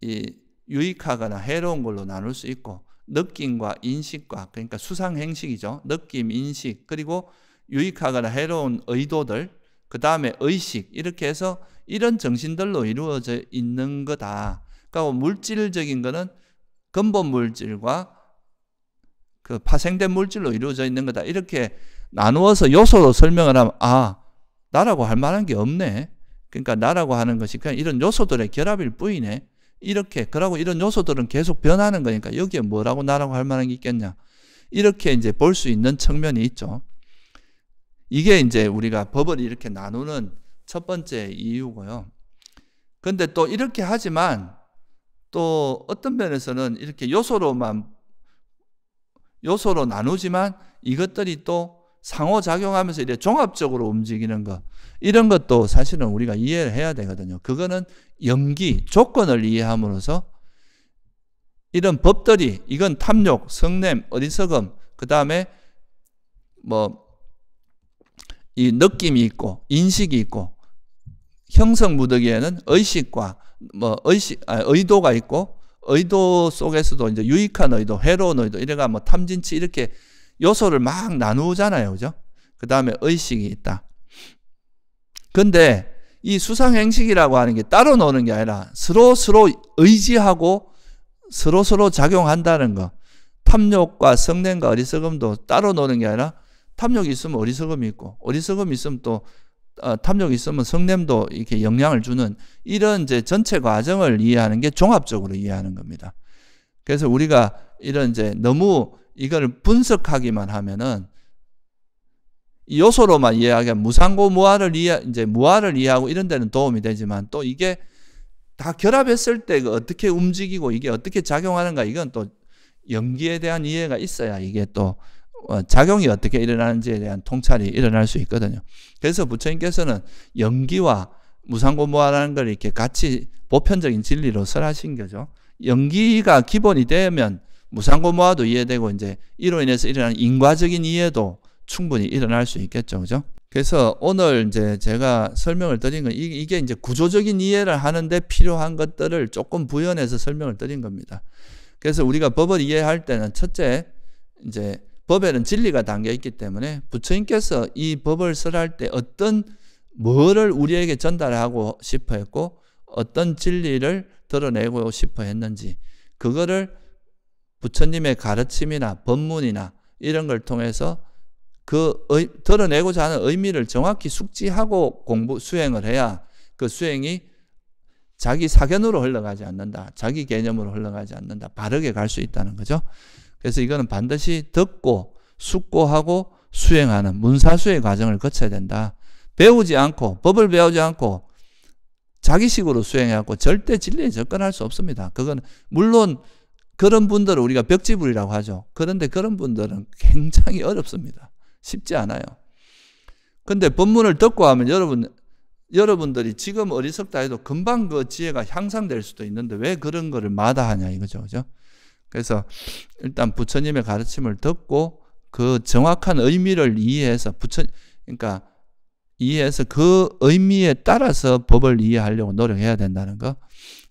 이 유익하거나 해로운 걸로 나눌 수 있고, 느낌과 인식과, 그러니까 수상행식이죠. 느낌, 인식, 그리고 유익하거나 해로운 의도들, 그 다음에 의식, 이렇게 해서 이런 정신들로 이루어져 있는 거다. 그러니까 물질적인 거는 근본 물질과 그 파생된 물질로 이루어져 있는 거다. 이렇게 나누어서 요소로 설명을 하면 나라고 할 만한 게 없네. 그러니까 나라고 하는 것이 그냥 이런 요소들의 결합일 뿐이네. 이렇게, 그러고 이런 요소들은 계속 변하는 거니까 여기에 뭐라고 나라고 할 만한 게 있겠냐. 이렇게 이제 볼 수 있는 측면이 있죠. 이게 이제 우리가 법을 이렇게 나누는 첫 번째 이유고요. 근데 또 이렇게 하지만 또 어떤 면에서는 이렇게 요소로 나누지만 이것들이 또 상호작용하면서 이렇게 종합적으로 움직이는 것, 이런 것도 사실은 우리가 이해를 해야 되거든요. 그거는 염기, 조건을 이해함으로써 이런 법들이, 이건 탐욕, 성냄, 어리석음, 그 다음에 이 느낌이 있고 인식이 있고, 형성무더기에는 의식과 의도가 있고, 의도 속에서도 이제 유익한 의도, 해로운 의도, 이래가 탐진치, 이렇게 요소를 막 나누잖아요. 그죠? 그 다음에 의식이 있다. 근데 이 수상행식이라고 하는 게 따로 노는 게 아니라 서로 의지하고 서로 작용한다는 거. 탐욕과 성냄과 어리석음도 따로 노는 게 아니라 탐욕이 있으면 어리석음이 있고, 어리석음이 있으면 또 탐욕이 있으면 성냄도 이렇게 영향을 주는, 이런 이제 전체 과정을 이해하는 게 종합적으로 이해하는 겁니다. 그래서 우리가 이런 이제 너무 이걸 분석하기만 하면은 이 요소로만 이해하기가 무상고 무아를 이제 무아를 이해하고 이런 데는 도움이 되지만 또 이게 다 결합했을 때 어떻게 움직이고 이게 어떻게 작용하는가 이건 또 연기에 대한 이해가 있어야 이게 또 작용이 어떻게 일어나는지에 대한 통찰이 일어날 수 있거든요. 그래서 부처님께서는 연기와 무상고무아라는 걸 이렇게 같이 보편적인 진리로 설하신 거죠. 연기가 기본이 되면 무상고무아도 이해되고 이제 이로 인해서 일어나는 인과적인 이해도 충분히 일어날 수 있겠죠. 그죠? 그래서 오늘 이제 제가 설명을 드린 건 이게 이제 구조적인 이해를 하는데 필요한 것들을 조금 부연해서 설명을 드린 겁니다. 그래서 우리가 법을 이해할 때는 첫째, 이제 법에는 진리가 담겨 있기 때문에 부처님께서 이 법을 설할 때 어떤 뭐를 우리에게 전달하고 싶어 했고 어떤 진리를 드러내고 싶어 했는지 그거를 부처님의 가르침이나 법문이나 이런 걸 통해서 드러내고자 하는 의미를 정확히 숙지하고 수행을 해야 그 수행이 자기 사견으로 흘러가지 않는다. 자기 개념으로 흘러가지 않는다. 바르게 갈 수 있다는 거죠. 그래서 이거는 반드시 듣고 숙고하고 수행하는 문사수의 과정을 거쳐야 된다. 배우지 않고 법을 배우지 않고 자기식으로 수행해갖고 절대 진리에 접근할 수 없습니다. 그건 물론 그런 분들을 우리가 벽지불이라고 하죠. 그런데 그런 분들은 굉장히 어렵습니다. 쉽지 않아요. 근데 법문을 듣고 하면 여러분들이 지금 어리석다 해도 금방 그 지혜가 향상될 수도 있는데 왜 그런 거를 마다하냐 이거죠. 그죠? 그래서 일단 부처님의 가르침을 듣고 그 정확한 의미를 이해해서 그러니까 이해해서 그 의미에 따라서 법을 이해하려고 노력해야 된다는 거.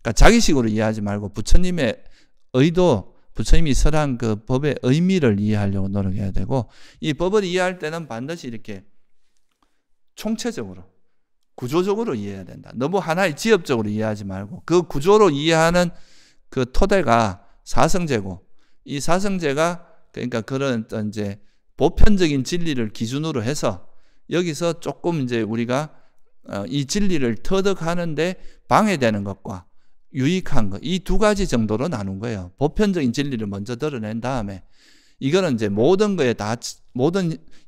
그러니까 자기식으로 이해하지 말고 부처님의 의도, 부처님이 설한 그 법의 의미를 이해하려고 노력해야 되고 이 법을 이해할 때는 반드시 이렇게 총체적으로 구조적으로 이해해야 된다. 너무 하나의 지엽적으로 이해하지 말고 그 구조로 이해하는 그 토대가 사성제고 이 사성제가 그러니까 그런 이제 보편적인 진리를 기준으로 해서 여기서 조금 이제 우리가 이 진리를 터득하는데 방해되는 것과 유익한 것, 이 두 가지 정도로 나눈 거예요. 보편적인 진리를 먼저 드러낸 다음에 이거는 이제 모든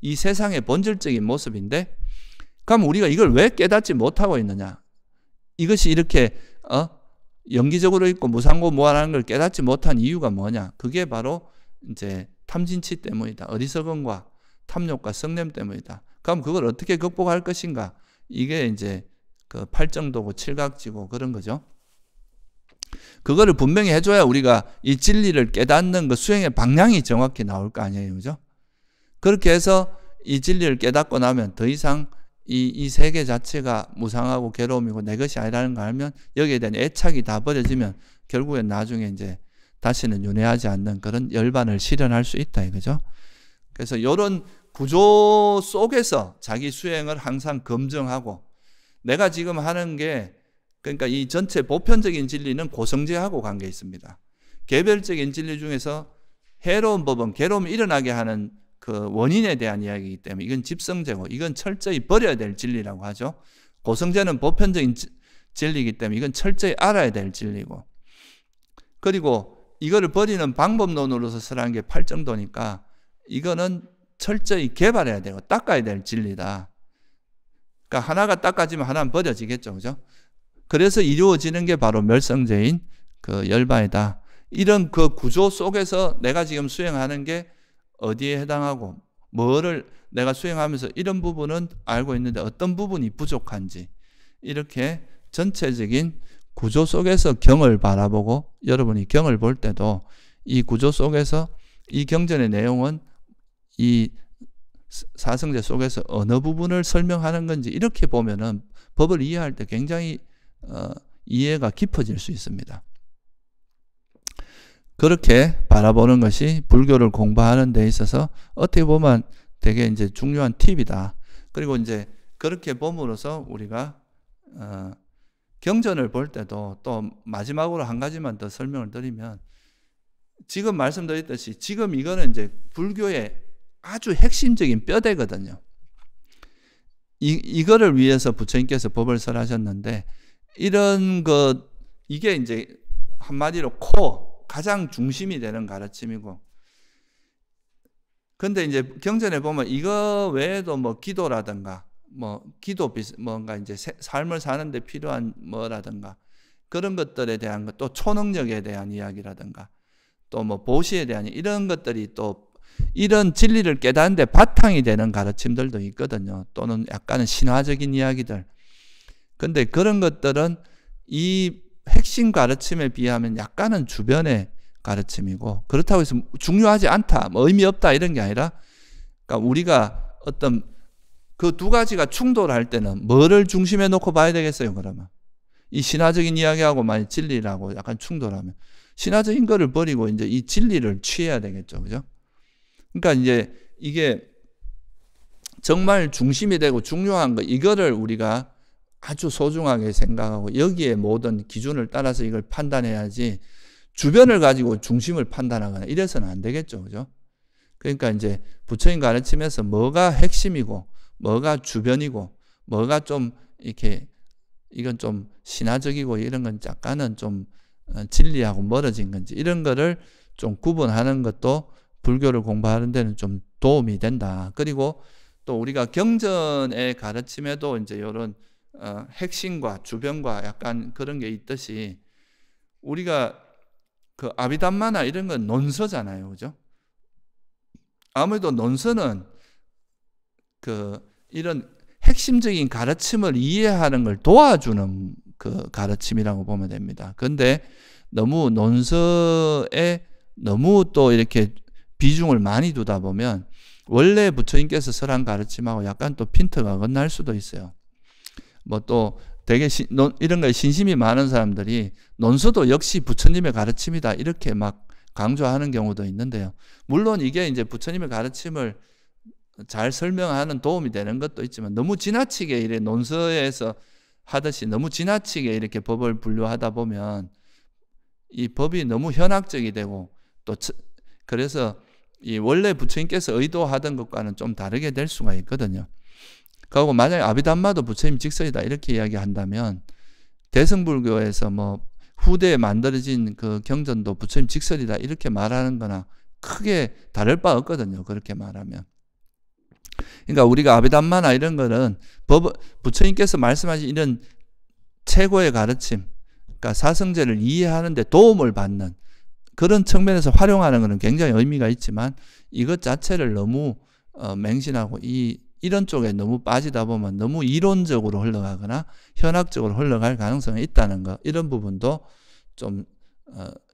이 세상의 본질적인 모습인데 그럼 우리가 이걸 왜 깨닫지 못하고 있느냐? 이것이 이렇게 연기적으로 있고 무상고 무아라는 걸 깨닫지 못한 이유가 뭐냐? 그게 바로 이제 탐진치 때문이다. 어리석음과 탐욕과 성냄 때문이다. 그럼 그걸 어떻게 극복할 것인가? 이게 이제 그 팔정도고 칠각지고 그런 거죠. 그거를 분명히 해줘야 우리가 이 진리를 깨닫는 그 수행의 방향이 정확히 나올 거 아니에요. 그죠? 그렇게 해서 이 진리를 깨닫고 나면 더 이상 이 세계 자체가 무상하고 괴로움이고 내 것이 아니라는 걸 알면 여기에 대한 애착이 다 버려지면 결국엔 나중에 이제 다시는 윤회하지 않는 그런 열반을 실현할 수 있다 이거죠. 그래서 이런 구조 속에서 자기 수행을 항상 검증하고 내가 지금 하는 게 그러니까 이 전체 보편적인 진리는 고성제하고 관계 있습니다. 개별적인 진리 중에서 해로운 법은 괴로움이 일어나게 하는 그 원인에 대한 이야기이기 때문에 이건 집성제고 이건 철저히 버려야 될 진리라고 하죠. 고성제는 보편적인 진리이기 때문에 이건 철저히 알아야 될 진리고 그리고 이거를 버리는 방법론으로서 설한 게 팔정도니까 이거는 철저히 개발해야 되고 닦아야 될 진리다. 그러니까 하나가 닦아지면 하나는 버려지겠죠. 그죠? 그래서 이루어지는 게 바로 멸성제인 그 열반이다. 이런 그 구조 속에서 내가 지금 수행하는 게 어디에 해당하고 뭐를 내가 수행하면서 이런 부분은 알고 있는데 어떤 부분이 부족한지 이렇게 전체적인 구조 속에서 경을 바라보고 여러분이 경을 볼 때도 이 구조 속에서 이 경전의 내용은 이 사성제 속에서 어느 부분을 설명하는 건지 이렇게 보면은 법을 이해할 때 굉장히 이해가 깊어질 수 있습니다. 그렇게 바라보는 것이 불교를 공부하는 데 있어서 어떻게 보면 되게 이제 중요한 팁이다. 그리고 이제 그렇게 봄으로써 우리가 경전을 볼 때도 또 마지막으로 한 가지만 더 설명을 드리면 지금 말씀드렸듯이 지금 이거는 이제 불교의 아주 핵심적인 뼈대거든요. 이거를 위해서 부처님께서 법을 설하셨는데 이런 것 이게 이제 한마디로 코어 가장 중심이 되는 가르침이고, 근데 이제 경전에 보면 이거 외에도 뭐 기도라든가 뭐 기도 뭔가 이제 삶을 사는데 필요한 뭐라든가 그런 것들에 대한 것, 또 초능력에 대한 이야기라든가 또 뭐 보시에 대한 이런 것들이 또 이런 진리를 깨닫는데 바탕이 되는 가르침들도 있거든요. 또는 약간은 신화적인 이야기들. 근데 그런 것들은 이 핵심 가르침에 비하면 약간은 주변의 가르침이고, 그렇다고 해서 중요하지 않다, 뭐 의미 없다 이런 게 아니라, 그러니까 우리가 어떤 그 두 가지가 충돌할 때는 뭐를 중심에 놓고 봐야 되겠어요? 그러면 이 신화적인 이야기하고 만약 진리라고 약간 충돌하면 신화적인 거를 버리고 이제 이 진리를 취해야 되겠죠, 그죠? 그러니까 이제 이게 정말 중심이 되고 중요한 거, 이거를 우리가 아주 소중하게 생각하고 여기에 모든 기준을 따라서 이걸 판단해야지 주변을 가지고 중심을 판단하거나 이래서는 안 되겠죠, 그죠? 그러니까 이제 부처님 가르침에서 뭐가 핵심이고 뭐가 주변이고 뭐가 좀 이렇게 이건 좀 신화적이고 이런 건 약간은 좀 진리하고 멀어진 건지 이런 거를 좀 구분하는 것도 불교를 공부하는 데는 좀 도움이 된다. 그리고 또 우리가 경전의 가르침에도 이제 이런 핵심과 주변과 약간 그런 게 있듯이, 우리가 그 아비담마나 이런 건 논서잖아요, 그죠? 아무래도 논서는 그 이런 핵심적인 가르침을 이해하는 걸 도와주는 그 가르침이라고 보면 됩니다. 그런데 너무 논서에 너무 또 이렇게 비중을 많이 두다 보면 원래 부처님께서 설한 가르침하고 약간 또 핀트가 어긋날 수도 있어요. 뭐 또 되게 이런 거에 신심이 많은 사람들이 논서도 역시 부처님의 가르침이다 이렇게 막 강조하는 경우도 있는데요. 물론 이게 이제 부처님의 가르침을 잘 설명하는 도움이 되는 것도 있지만 너무 지나치게 이래 논서에서 하듯이 너무 지나치게 이렇게 법을 분류하다 보면 이 법이 너무 현학적이 되고 또 그래서 이 원래 부처님께서 의도하던 것과는 좀 다르게 될 수가 있거든요. 그리고 만약에 아비담마도 부처님 직설이다 이렇게 이야기한다면 대승불교에서 뭐 후대에 만들어진 그 경전도 부처님 직설이다 이렇게 말하는 거나 크게 다를 바 없거든요. 그렇게 말하면. 그러니까 우리가 아비담마나 이런 거는 부처님께서 말씀하신 이런 최고의 가르침, 그러니까 사성제를 이해하는 데 도움을 받는 그런 측면에서 활용하는 것은 굉장히 의미가 있지만 이것 자체를 너무 맹신하고 이런 쪽에 너무 빠지다 보면 너무 이론적으로 흘러가거나 현학적으로 흘러갈 가능성이 있다는 거, 이런 부분도 좀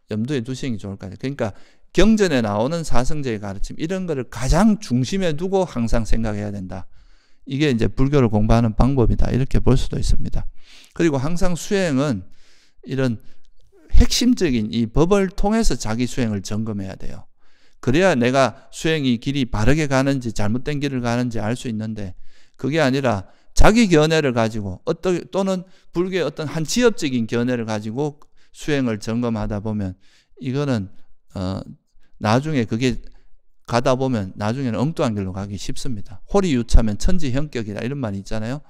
염두에 두시는 게 좋을 것 같아요. 그러니까 경전에 나오는 사성제의 가르침 이런 거를 가장 중심에 두고 항상 생각해야 된다. 이게 이제 불교를 공부하는 방법이다 이렇게 볼 수도 있습니다. 그리고 항상 수행은 이런 핵심적인 이 법을 통해서 자기 수행을 점검해야 돼요. 그래야 내가 수행이 길이 바르게 가는지 잘못된 길을 가는지 알 수 있는데, 그게 아니라 자기 견해를 가지고 또는 불교의 어떤 한 지엽적인 견해를 가지고 수행을 점검하다 보면 이거는 나중에 그게 가다 보면 나중에는 엉뚱한 길로 가기 쉽습니다. 호리유차면 천지형격이다 이런 말이 있잖아요.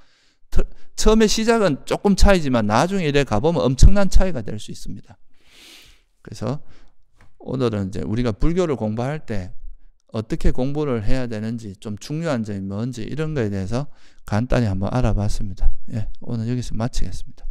처음에 시작은 조금 차이지만 나중에 이래 가보면 엄청난 차이가 될 수 있습니다. 그래서 오늘은 이제 우리가 불교를 공부할 때 어떻게 공부를 해야 되는지, 좀 중요한 점이 뭔지 이런 거에 대해서 간단히 한번 알아봤습니다. 예, 오늘 여기서 마치겠습니다.